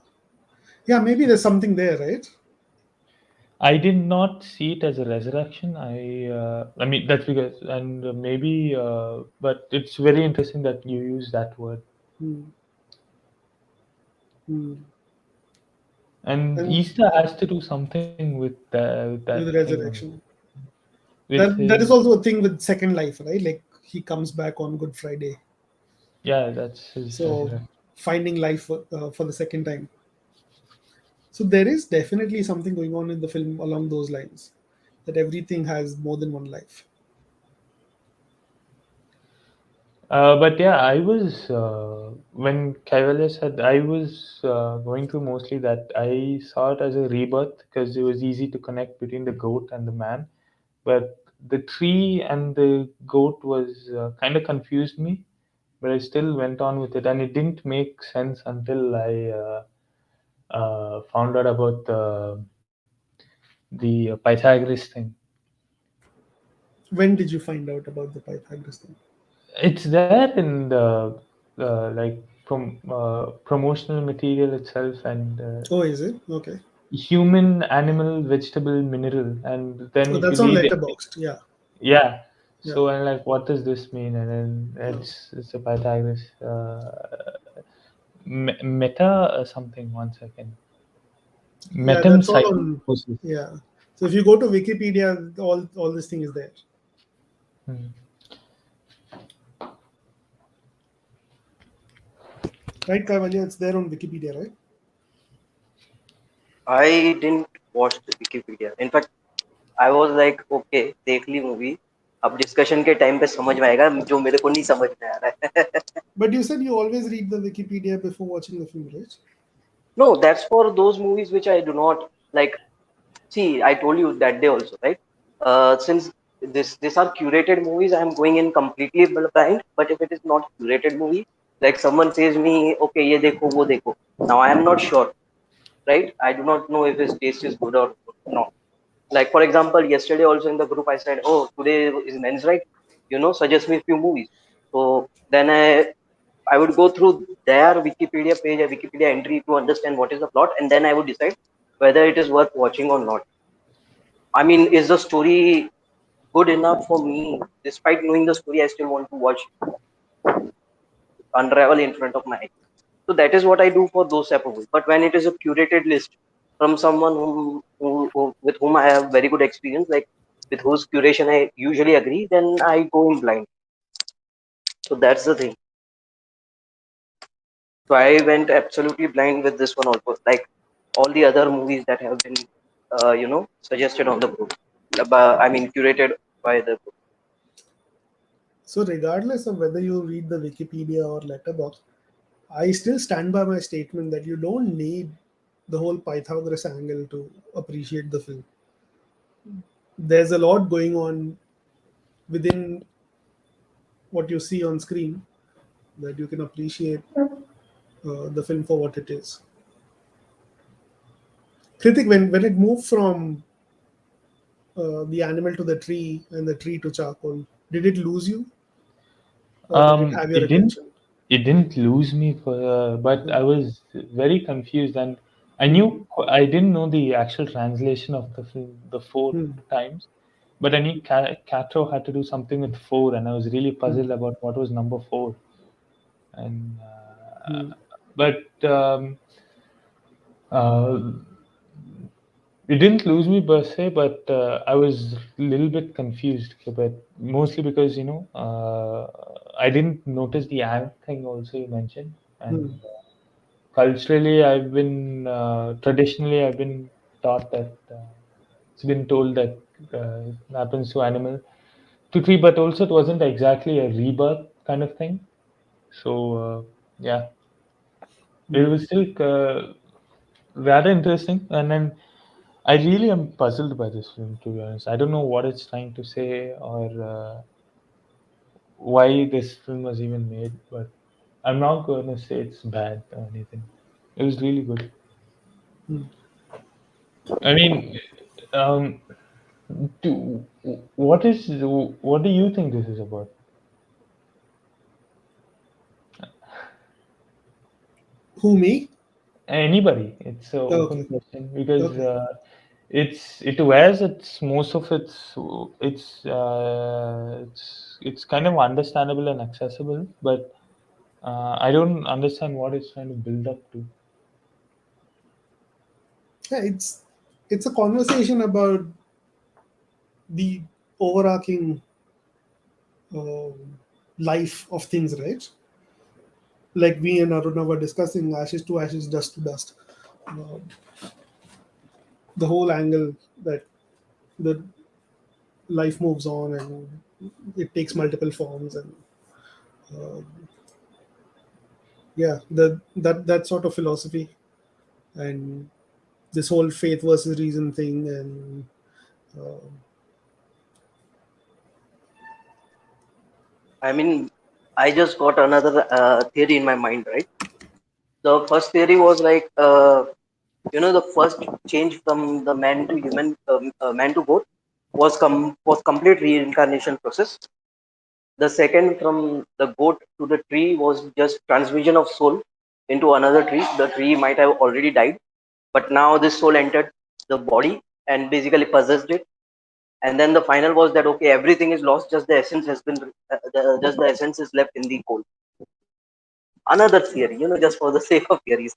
yeah. Maybe there's something there, right? I did not see it as a resurrection. I mean that's because, and maybe, but it's very interesting that you use that word. Hmm. Hmm. And And Easter has to do something with that with thing only. resurrection, With that is his, also a thing with second life, right? Like he comes back on Good Friday, yeah, that's his so resurrection. finding life for the second time. So there is definitely something going on in the film along those lines, that everything has more than one life. But yeah, I was when Cavalier said, I was going through mostly that I saw it as a rebirth because it was easy to connect between the goat and the man, but the tree and the goat was kind of confused me. But I still went on with it, and it didn't make sense until I found out about the Pythagoras thing. When did you find out about the Pythagoras thing? It's there in the like promotional material itself, and Oh, is it? Okay. human, animal, vegetable, mineral, and then Oh, if you that's on read it, Letterboxd. Yeah, yeah. yeah, So I'm like, what does this mean? And then yeah, it's a Pythagoras meta something. One second, yeah. That's all on. metempsychosis. Yeah. So if you go to Wikipedia, all this thing is there, Hmm. right, Cavalier? It's there on Wikipedia, right? I didn't watch the Wikipedia. In fact, I was like, okay, देख ली movie. अब discussion के time पे समझ में आएगा जो मेरे को नहीं समझ में आ रहा है. But you said you always read the Wikipedia before watching the film, right? No, that's for those movies which I do not like. See, I told you that day also, right? Since these are curated movies, I am going in completely blind. But if it is not curated movie, like someone says me, okay, ये देखो वो देखो. Now I am not sure, right? I do not know if his taste is good or not. Like for example, yesterday also in the group I said, oh, today is men's right. Suggest me few movies. So then I would go through their Wikipedia page, a Wikipedia entry to understand what is the plot, and then I would decide whether it is worth watching or not. I mean, is the story good enough for me? Despite knowing the story, I still want to watch unravel in front of my eyes. So that is what I do for those type of movies. But when it is a curated list from someone with whom I have very good experience, like with whose curation I usually agree, then I go in blind. So that's the thing. So I went absolutely blind with this one also, like all the other movies that have been, suggested on the book. I mean, curated by the book. So regardless of whether you read the Wikipedia or Letterbox, I still stand by my statement that you don't need the whole Pythagoras angle to appreciate the film. There's a lot going on within what you see on screen that you can appreciate the film for what it is. Kritik, when it moved from the animal to the tree and the tree to charcoal, did it lose you or did it have your It didn't. attention? It didn't lose me but I Mm, was very confused, and I didn't know the actual translation of the film, the four mm, times, but I knew Catro had to do something with four, and I was really mm, puzzled about what was number four. And mm, but uh, it didn't lose me per se, but I was a little bit confused, but mostly because I didn't notice the ant thing also you mentioned, and mm, culturally traditionally I've been taught that it's been told that it happens to animal to tree, but also it wasn't exactly a rebirth kind of thing. So yeah, it mm. was still rather interesting, and then I really am puzzled by this film, to be honest. I don't know what it's trying to say or why this film was even made, but I'm not going to say it's bad or anything. It was really good. Mm. I mean, um, do, what do you think this is about? Who, me? Anybody? It's an Okay, open question because okay. it wears its most of it's kind of understandable and accessible, but I don't understand what it's trying to build up to. Yeah, it's a conversation about the overarching life of things, right? Like we and Aruna were discussing, ashes to ashes, dust to dust. Uh, the whole angle that the life moves on and it takes multiple forms, and uh, yeah, that sort of philosophy, and this whole faith versus reason thing, and uh, I mean, I just got another theory in my mind, right? The first theory was like, the first change from the man to human, man to goat, was complete reincarnation process. The second, from the goat to the tree, was just transmission of soul into another tree. The tree might have already died, but now this soul entered the body and basically possessed it. And then the final was that okay, everything is lost, just the essence has been, just the essence is left in the coal. Another theory, just for the sake of theories.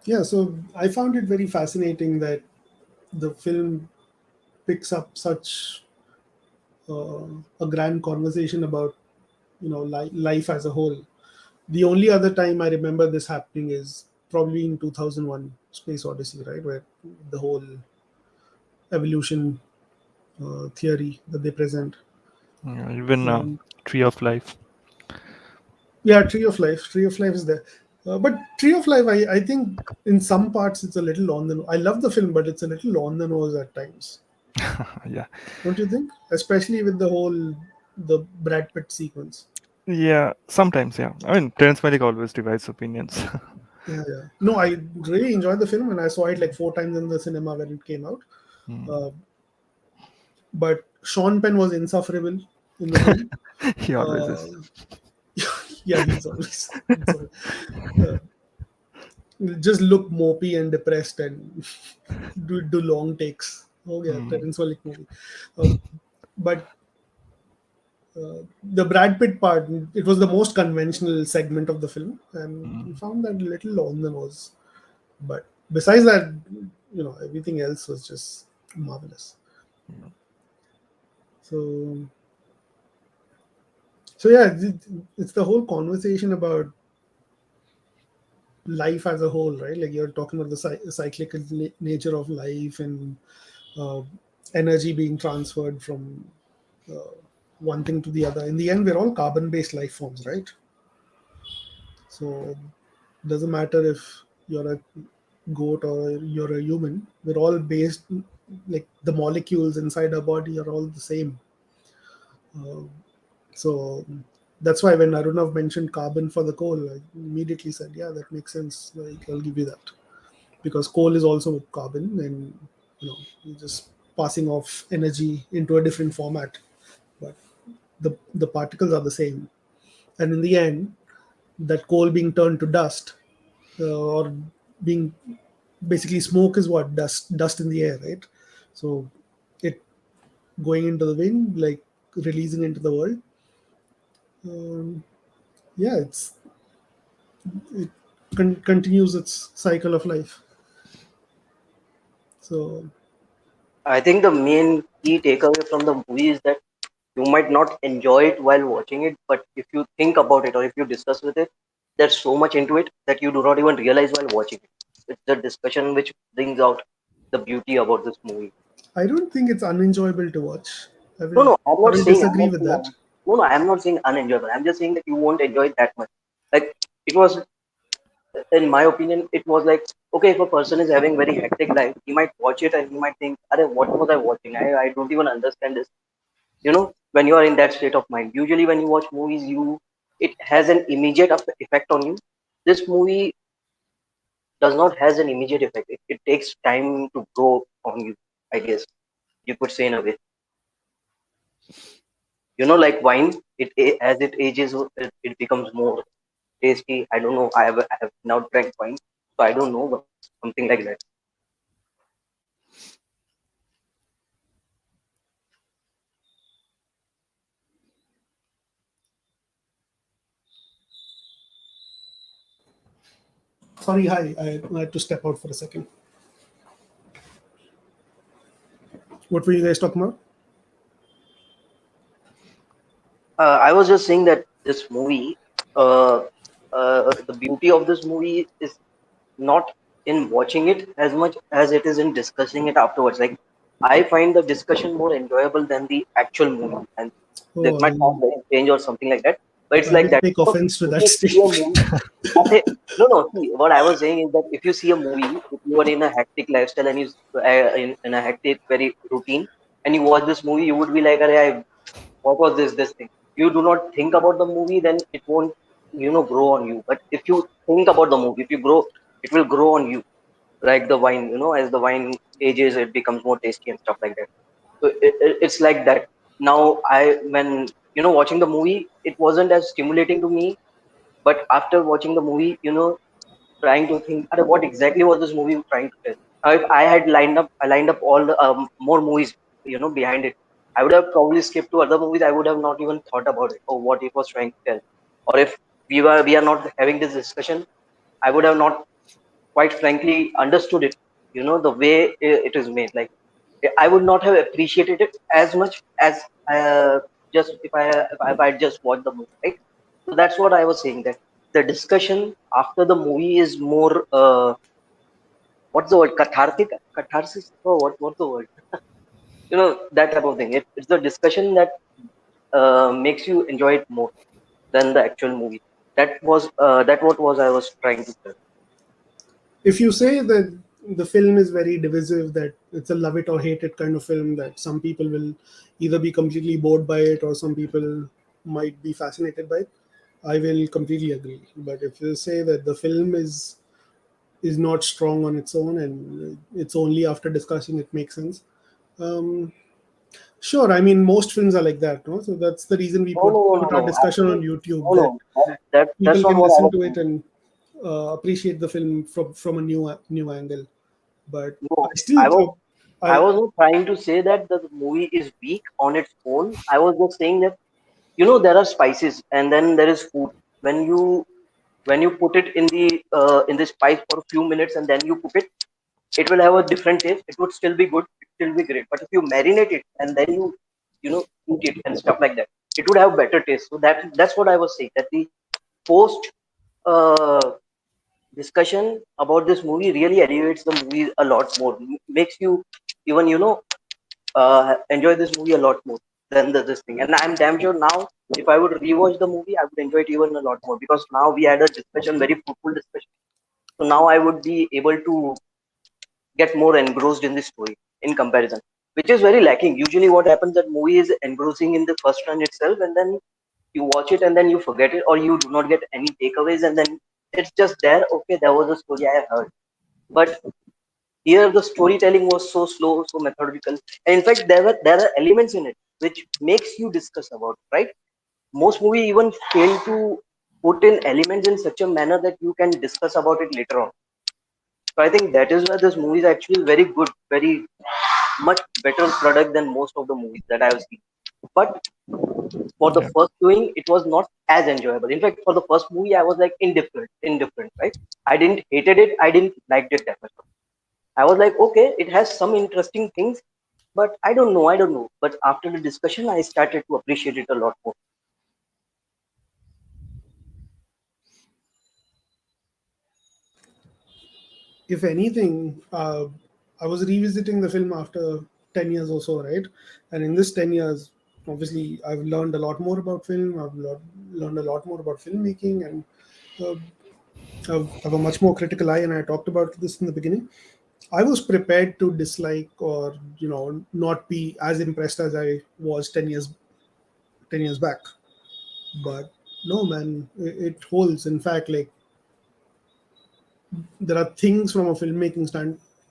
yeah. So I found it very fascinating that the film picks up such uh, a grand conversation about life as a whole. The only other time I remember this happening is probably in 2001 Space Odyssey, right, where the whole evolution theory that they present. Yeah, even And Tree of Life. yeah, Tree of Life is there. But Tree of Life, I think in some parts it's a little on the. I love the film, but it's a little on the nose at times. Yeah. Don't you think? Especially with the Brad Pitt sequence. Yeah, sometimes, yeah. I mean, Terrence Malick always divides opinions. Yeah, yeah. No, I really enjoyed the film, and I saw it like 4 times in the cinema when it came out. Hmm. Uh, but Sean Penn was insufferable in the film. He always is. Uh, yeah, he's always uh, just look mopey and depressed and do long takes. Oh yeah, Hmm. Terrence Malick movie. Uh, but the Brad Pitt part, it was the most conventional segment of the film, and we found that a little on the nose. But besides that, everything else was just marvelous. So yeah, it's the whole conversation about life as a whole, right? Like you're talking about the cyclical nature of life and uh, energy being transferred from one thing to the other. In the end, we're all carbon-based life forms, right? So it doesn't matter if you're a goat or you're a human. We're all based, like the molecules inside our body are all the same. Uh, so that's why when Arunav mentioned carbon for the coal, I immediately said, yeah, that makes sense. Like, I'll give you that. Because coal is also carbon, and you're just passing off energy into a different format. But the particles are the same. And in the end, that coal being turned to dust, or being basically smoke is what? Dust in the air, right? So it going into the wind, like releasing into the world. Yeah, it continues its cycle of life. So I think the main key takeaway from the movie is that you might not enjoy it while watching it, but if you think about it or if you discuss with it, there's so much into it that you do not even realize while watching it. It's the discussion which brings out the beauty about this movie. I don't think it's unenjoyable to watch. I No, will no, I'm I not will saying, I'm disagree not with saying, that. no, no, I'm not saying unenjoyable. I'm just saying that you won't enjoy it that much. Like, it was, in my opinion, it was like, okay, if a person is having very hectic life, he might watch it and he might think, "Arey, what was I watching? I don't even understand this." When you are in that state of mind, usually when you watch movies, it has an immediate effect on you. This movie does not has an immediate effect. It takes time to grow on you, I guess you could say in a way. Like wine, as it ages, it becomes more tasty. I don't know. I have now drank wine, so I don't know, but something like that. Sorry, hi. I had to step out for a second. What were you guys talking about? I was just saying that this movie, uh, the beauty of this movie is not in watching it as much as it is in discussing it afterwards. Like, I find the discussion more enjoyable than the actual movie, and that Oh, might sound very strange or something like that, but it's I like will that. take So offense to if that you see a statement. movie, okay, no, no. See, what I was saying is that if you see a movie, if you are in a hectic lifestyle and in a hectic very routine, and you watch this movie, you would be like, "Arey, what was this thing?" You do not think about the movie, then it won't grow on you. But if you think about the movie, if you grow, it will grow on you, like the wine. As the wine ages, it becomes more tasty and stuff like that. So it's like that. Now, when watching the movie, it wasn't as stimulating to me, but after watching the movie, trying to think, "Arey, what exactly was this movie trying to tell?" Now, if I lined up all the more movies, behind it, I would have probably skipped to other movies. I would have not even thought about it or what it was trying to tell. Or if we are not having this discussion, I would have not, quite frankly, understood it. The way it is made. Like, I would not have appreciated it as much as just if I just watched the movie, right? So that's what I was saying, that the discussion after the movie is more what's the word, catharsis, oh, what's the word, that type of thing. It's the discussion that makes you enjoy it more than the actual movie. That what was I was trying to tell. If you say that the film is very divisive, that it's a love it or hate it kind of film, that some people will either be completely bored by it or some people might be fascinated by it, I will completely agree. But if you say that the film is not strong on its own and it's only after discussing it makes sense, um, sure. I mean, most films are like that, no? So that's the reason we No, put no, no, no, put our no. discussion Actually, on YouTube, no, that no. That's people not can what I listen was to it saying. and appreciate the film from a new angle. But No, I still, I I was not trying to say that the movie is weak on its own. I was just saying that there are spices and then there is food. When you put it in the spice for a few minutes and then you cook it, it will have a different taste. It would still be good. It will be great. But if you marinate it and then you eat it and stuff like that, it would have better taste. So that's what I was saying. That the post uh, discussion about this movie really elevates the movie a lot more. Makes you even enjoy this movie a lot more than this thing. And I'm damn sure now, if I would rewatch the movie, I would enjoy it even a lot more because now we had a discussion, very fruitful discussion. So now I would be able to get more engrossed in the story in comparison, which is very lacking. Usually, what happens that movie is engrossing in the first run itself, and then you watch it and then you forget it, or you do not get any takeaways, and then it's just there. Okay, there was a story I have heard, but here the storytelling was so slow, so methodical, and in fact, there are elements in it which makes you discuss about it, right? Most movie even fail to put in elements in such a manner that you can discuss about it later on. So I think that is why this movie is actually very good, very much better product than most of the movies that I have seen. But for the Yeah. first viewing, it was not as enjoyable. In fact, for the first movie, I was like indifferent, right? I didn't hated it, I didn't liked it that much. I was like, okay, it has some interesting things, but I don't know. But after the discussion, I started to appreciate it a lot more. If anything, I was revisiting the film after 10 years or so, right? And in this 10 years, obviously, I've learned a lot more about film. Learned a lot more about filmmaking, and uh, have a much more critical eye. And I talked about this in the beginning. I was prepared to dislike or not be as impressed as I was 10 years back. But no, man, it holds. In fact, like there are things from a filmmaking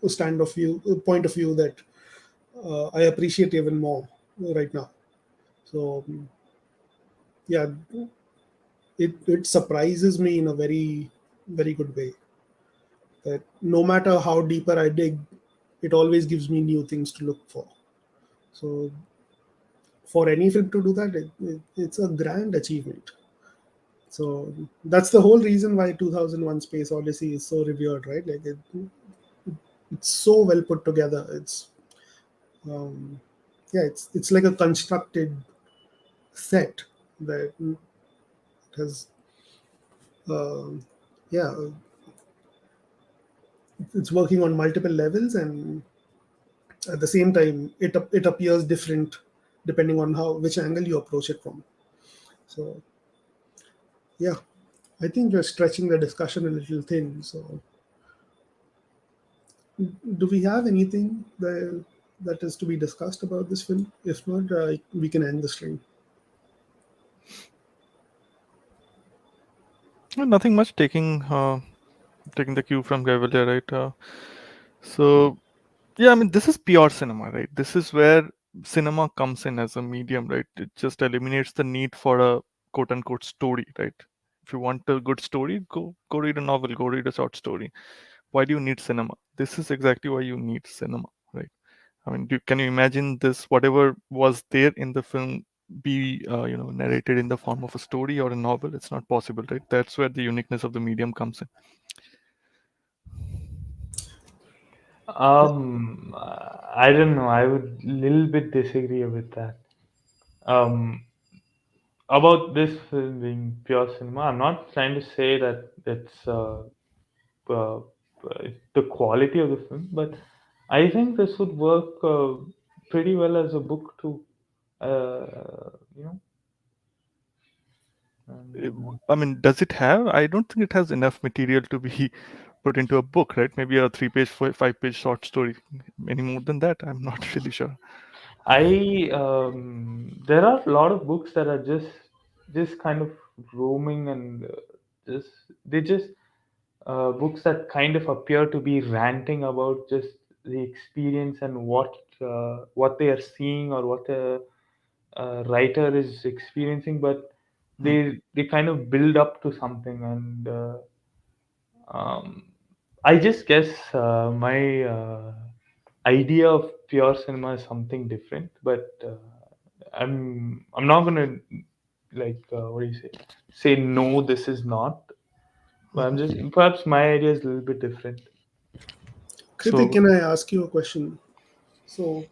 stand of view point of view that I appreciate even more right now. So yeah, it surprises me in a very very good way that no matter how deeper I dig, it always gives me new things to look for. So for any film to do that, it's a grand achievement. So that's the whole reason why 2001 Space Odyssey is so revered, right? Like it's so well put together. Um, yeah, it's like a constructed set that has um yeah, it's working on multiple levels, and at the same time it appears different depending on how which angle you approach it from. So yeah, I think we're stretching the discussion a little thin. So do we have anything that is to be discussed about this film? If not, we can end the stream. Nothing much, taking the cue from Gavilier, right? So yeah, I mean, this is pure cinema, right? This is where cinema comes in as a medium, right? It just eliminates the need for a quote unquote story, right? If you want a good story, go read a novel, go read a short story. Why do you need cinema? This is exactly why you need cinema, right? I mean, can you imagine this? Whatever was there in the film be narrated in the form of a story or a novel? It's not possible, right? That's where the uniqueness of the medium comes in. I don't know. I would little bit disagree with that. Um, about this film being pure cinema, I'm not trying to say that it's uh, the quality of the film, but I think this would work pretty well as a book too. You know, Uh, and, I mean, does it have? I don't think it has enough material to be put into a book, right? Maybe a 3-page, 5-page short story. Any more than that, I'm not really sure. there are a lot of books that are just kind of roaming and just they just books that kind of appear to be ranting about just the experience and what they are seeing or what a writer is experiencing, but Hmm. they kind of build up to something, and um, I just guess my idea of pure cinema is something different, but I'm not gonna like what do you say no, this is not. But I'm just, perhaps my idea is a little bit different. Kritik, So can I ask you a question? So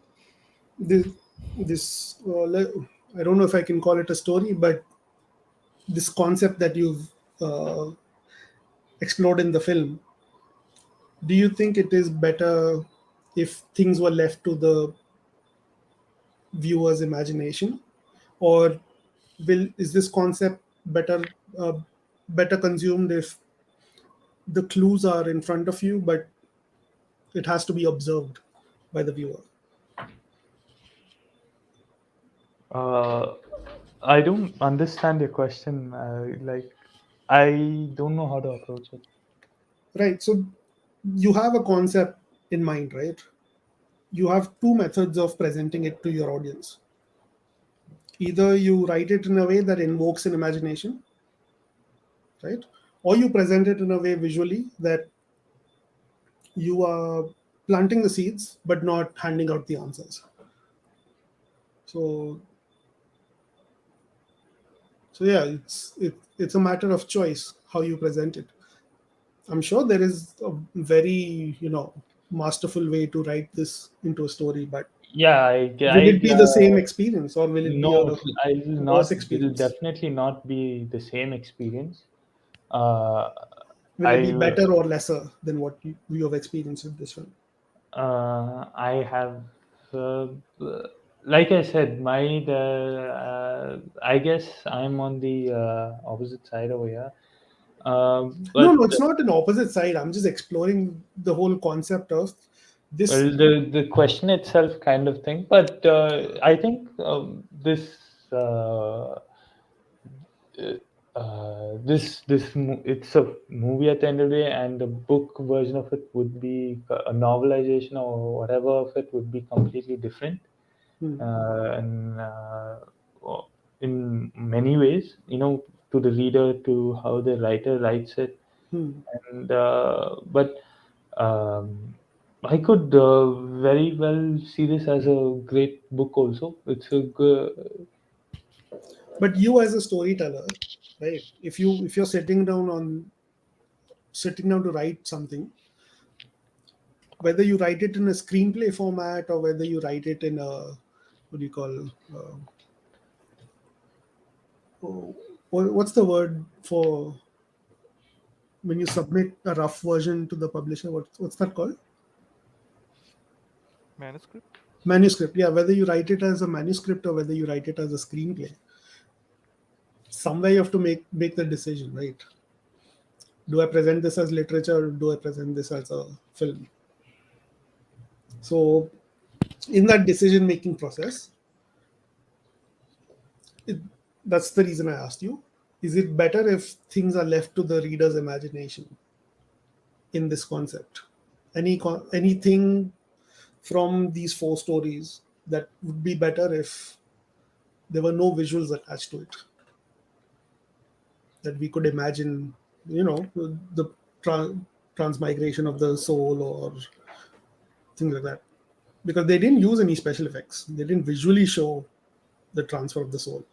this I don't know if I can call it a story, but this concept that you've uh, explored in the film, do you think it is better if things were left to the viewer's imagination, or is this concept uh, better consumed if the clues are in front of you, but it has to be observed by the viewer? uh, I don't understand your question. Like, I don't know how to approach it. Right. So you have a concept in mind, right? You have two methods of presenting it to your audience. Either you write it in a way that invokes an imagination, right? Or you present it in a way visually that you are planting the seeds but not handing out the answers. So yeah, it's a matter of choice how you present it. I'm sure there is a very, masterful way to write this into a story, but Yeah, will it be the same experience, or will it be a no, I will worse not. Will experience? definitely not be the same experience. Uh, Will it be I better or lesser than what you have experienced with this film? I have, uh, like I said, I guess I'm on the opposite side over here. No, But no, it's not an opposite side. I'm just exploring the whole concept of this. well, the question itself kind of thing. But I think it's a movie at the end of the day, and the book version of it would be a novelization or whatever of it would be completely different. Hmm, And in many ways, to the reader, to how the writer writes it. hmm. And but um, I could very well see this as a great book also. It's a good. But you, as a storyteller, right? If you're sitting down to write something, whether you write it in a screenplay format or whether you write it in a, what do you call, what's the word for when you submit a rough version to the publisher? What's that called? Manuscript. Manuscript. Yeah, whether you write it as a manuscript or whether you write it as a screenplay, somewhere you have to make the decision, right? Do I present this as literature, or do I present this as a film? So in that decision making process, it, that's the reason I asked you, is it better if things are left to the reader's imagination in this concept? Anything from these four stories that would be better if there were no visuals attached to it, that we could imagine, the transmigration of the soul or things like that, because they didn't use any special effects, they didn't visually show the transfer of the soul.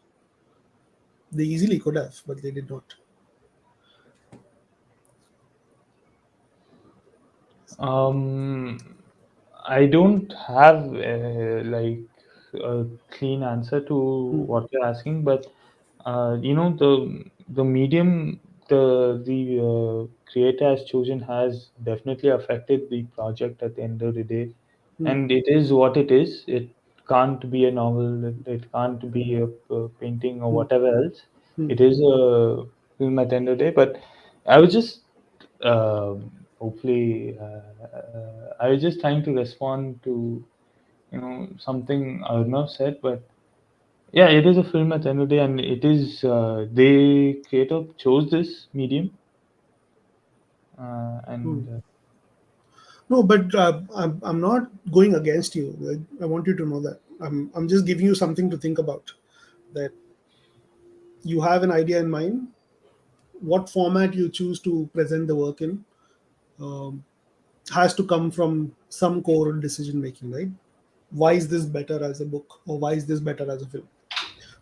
They easily could have, but they did not. Um, I don't have like a clean answer to Hmm. what you're asking, but the medium the creator has chosen has definitely affected the project at the end of the day, Hmm. and it is what it is. It can't be a novel. It can't be a painting or Hmm. whatever else. Hmm. It is a film at the end of the day. But I was just hopefully I was just trying to respond to something Arnav said, but yeah, it is a film at the end of the day, and it is the creator chose this medium, Hmm. and No, but I'm not going against you. I want you to know that I'm just giving you something to think about. That you have an idea in mind. What format you choose to present the work in um, has to come from some core decision making, right? Why is this better as a book, or why is this better as a film?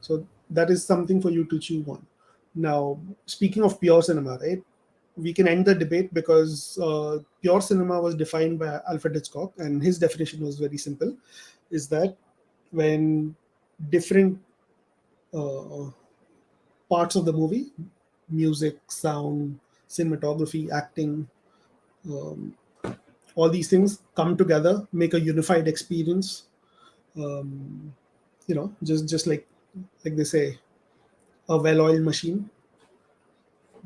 So that is something for you to chew on. Now, speaking of pure cinema, right? We can end the debate because pure cinema was defined by Alfred Hitchcock, and his definition was very simple: is that when different uh, parts of the movie, music, sound, cinematography, acting, um, all these things come together, make a unified experience. Um, just like they say, a well-oiled machine.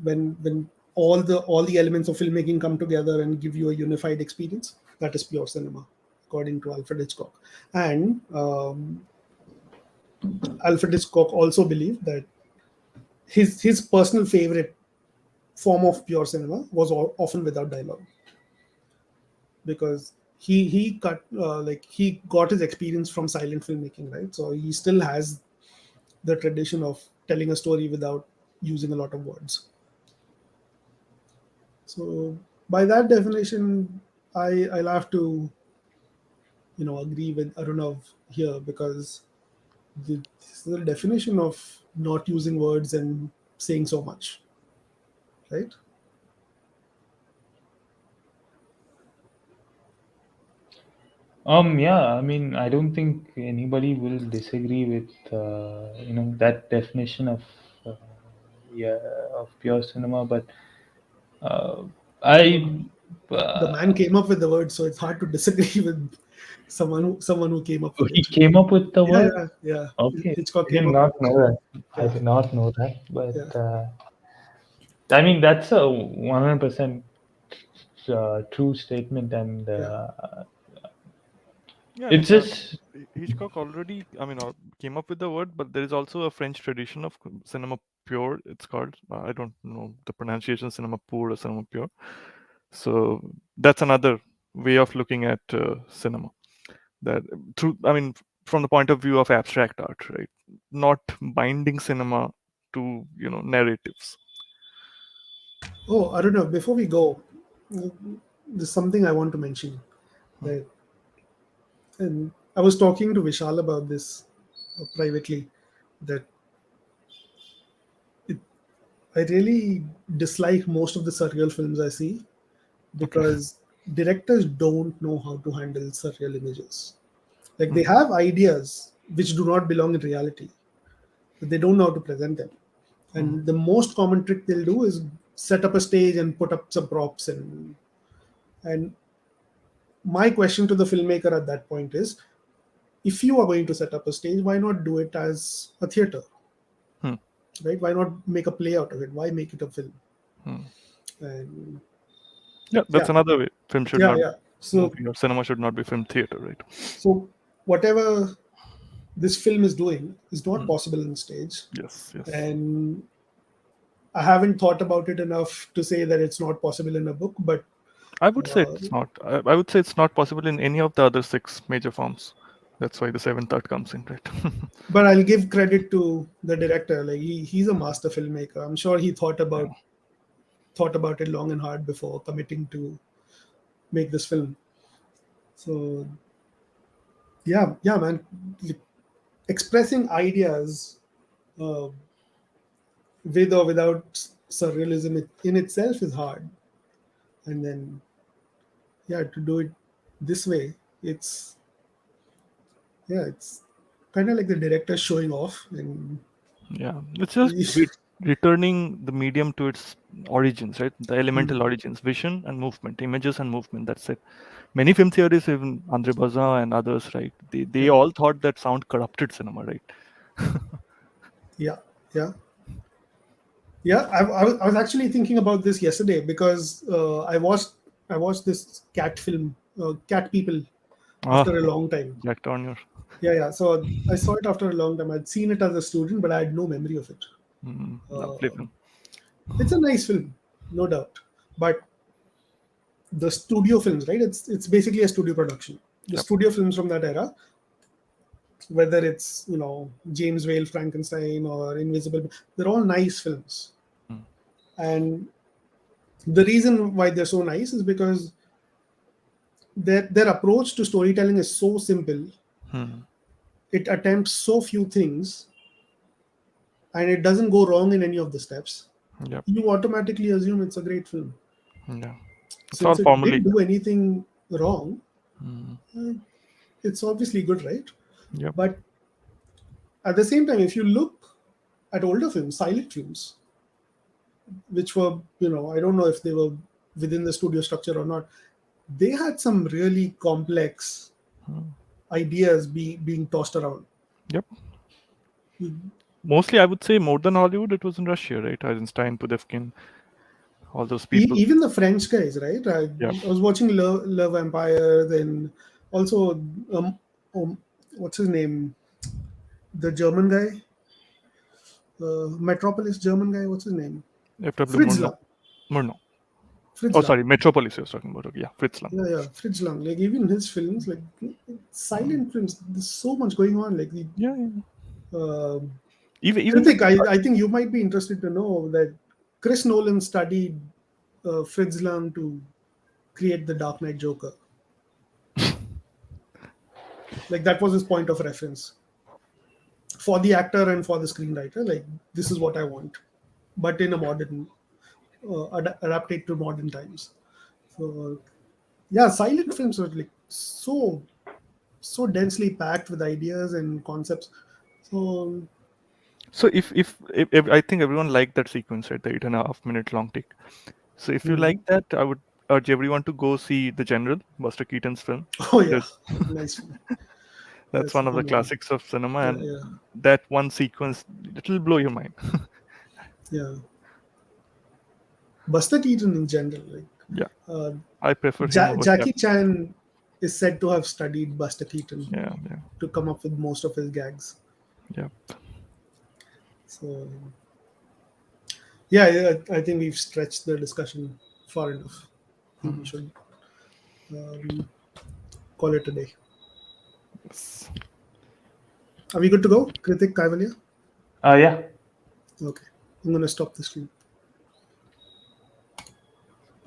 When all the elements of filmmaking come together and give you a unified experience, that is pure cinema, according to Alfred Hitchcock. And Alfred Hitchcock also believed that his personal favorite form of pure cinema was often without dialogue, because he got his experience from silent filmmaking, right? So he still has the tradition of telling a story without using a lot of words. So by that definition, I'll have to agree with Arunav here, because the definition of not using words and saying so much, right? Yeah, I mean, I don't think anybody will disagree with that definition of uh, yeah, of pure cinema. But uh, Well, I the uh, man came up with the word, so it's hard to disagree with someone who came up with he it. came up with the Yeah, word. yeah, yeah. Okay, Hitchcock I came did up with not it. know that. I Yeah, did not know that, yeah. but I mean that's a 100% true statement, and Yeah. Yeah, I it's mean, just Hitchcock already, I mean, came up with the word, but there is also a French tradition of cinema pure. It's called. I don't know the pronunciation, cinema pur or cinema pure. So that's another way of looking at cinema. That through, I mean, from the point of view of abstract art, right? Not binding cinema to narratives. Oh, I don't know. Before we go, there's something I want to mention. Hmm. That, and I was talking to Vishal about this privately. That it, I really dislike most of the surreal films I see, Okay. because directors don't know how to handle surreal images. Like, they Hmm. have ideas which do not belong in reality, but they don't know how to present them. Hmm. And the most common trick they'll do is set up a stage and put up some props. And my question to the filmmaker at that point is, if you are going to set up a stage, why not do it as a theater, Hmm. right? Why not make a play out of it? Why make it a film? Hmm. And Yeah, that's yeah, another way. Film should yeah, not, yeah. So, movie or cinema should not be film theater, right? so whatever this film is doing is not Hmm. possible on stage. Yes, yes. And I haven't thought about it enough to say that it's not possible in a book, but I would say uh, it's not. I would say it's not possible in any of the other six major forms. That's why the seventh art comes in, right? but I'll give credit to the director. Like, he's a master filmmaker. I'm sure he Yeah. thought about it long and hard before committing to make this film. So yeah, man, like, expressing ideas uh, with or without surrealism in itself is hard. And then, yeah, to do it this way, it's kind of like the director showing off. And Yeah. It's just returning the medium to its origins, right? The elemental origins, vision and movement, images and movement. That's it. Many film theorists, even Andre Bazin and others, right? They yeah, all thought that sound corrupted cinema, right? yeah, yeah. Yeah, I was actually thinking about this yesterday, because I watched this cat film, Cat People, Ah, after a long time. Jack Turner. Yeah, yeah. So I saw it after a long time. I'd seen it as a student, but I had no memory of it. Lovely Uh, film. it's a nice film, no doubt. But the studio films, right? It's basically a studio production. The Yep. studio films from that era, whether it's James Whale, Frankenstein, or Invisible, they're all nice films. Mm. And the reason why they're so nice is because their approach to storytelling is so simple. Hmm. It attempts so few things, and it doesn't go wrong in any of the steps, Yep. you automatically assume it's a great film. Yeah. It's all Since it formally. didn't do anything wrong, Mm. it's obviously good, right? Yep. But at the same time, if you look at older films, silent films, which were, I don't know if they were within the studio structure or not, they had some really complex ideas being tossed around. Yep. Mostly, I would say more than Hollywood, it was in Russia, right? Eisenstein, Pudovkin, all those people. Even the French guys, right? Yeah. I was watching Love Empire, then also, what's his name? The German guy, Metropolis German guy, what's his name? F.W. Fritz Murnau. Lang. Murnau. Fritz Oh, Lang. sorry, Metropolis. You're talking about. Yeah, Fritz Lang. Yeah, Fritz Lang. Like even his films, like silent films, there's so much going on. Like Yeah. Even Kritik, I think you might be interested to know that Chris Nolan studied Fritz Lang to create the Dark Knight Joker. Like that was his point of reference for the actor and for the screenwriter. Like this is what I want, but in a modern, adapted to modern times. So yeah, silent films are like so densely packed with ideas and concepts. So if I think everyone liked that sequence, right? The 8.5 minute long take. So if you like that, I would urge everyone to go see The General, Buster Keaton's film. Oh yeah, nice film. That's one of the classics of cinema, and yeah. that one sequence, it'll blow your mind. Yeah. Buster Keaton in general, like Yeah, I prefer him over Jackie Chan is said to have studied Buster Keaton Yeah. to come up with most of his gags. Yeah. So yeah, I think we've stretched the discussion far enough. I think we should call it a day. Yes. Are we good to go, Kritik, Kaivalya? Yeah. Okay, I'm going to stop the stream.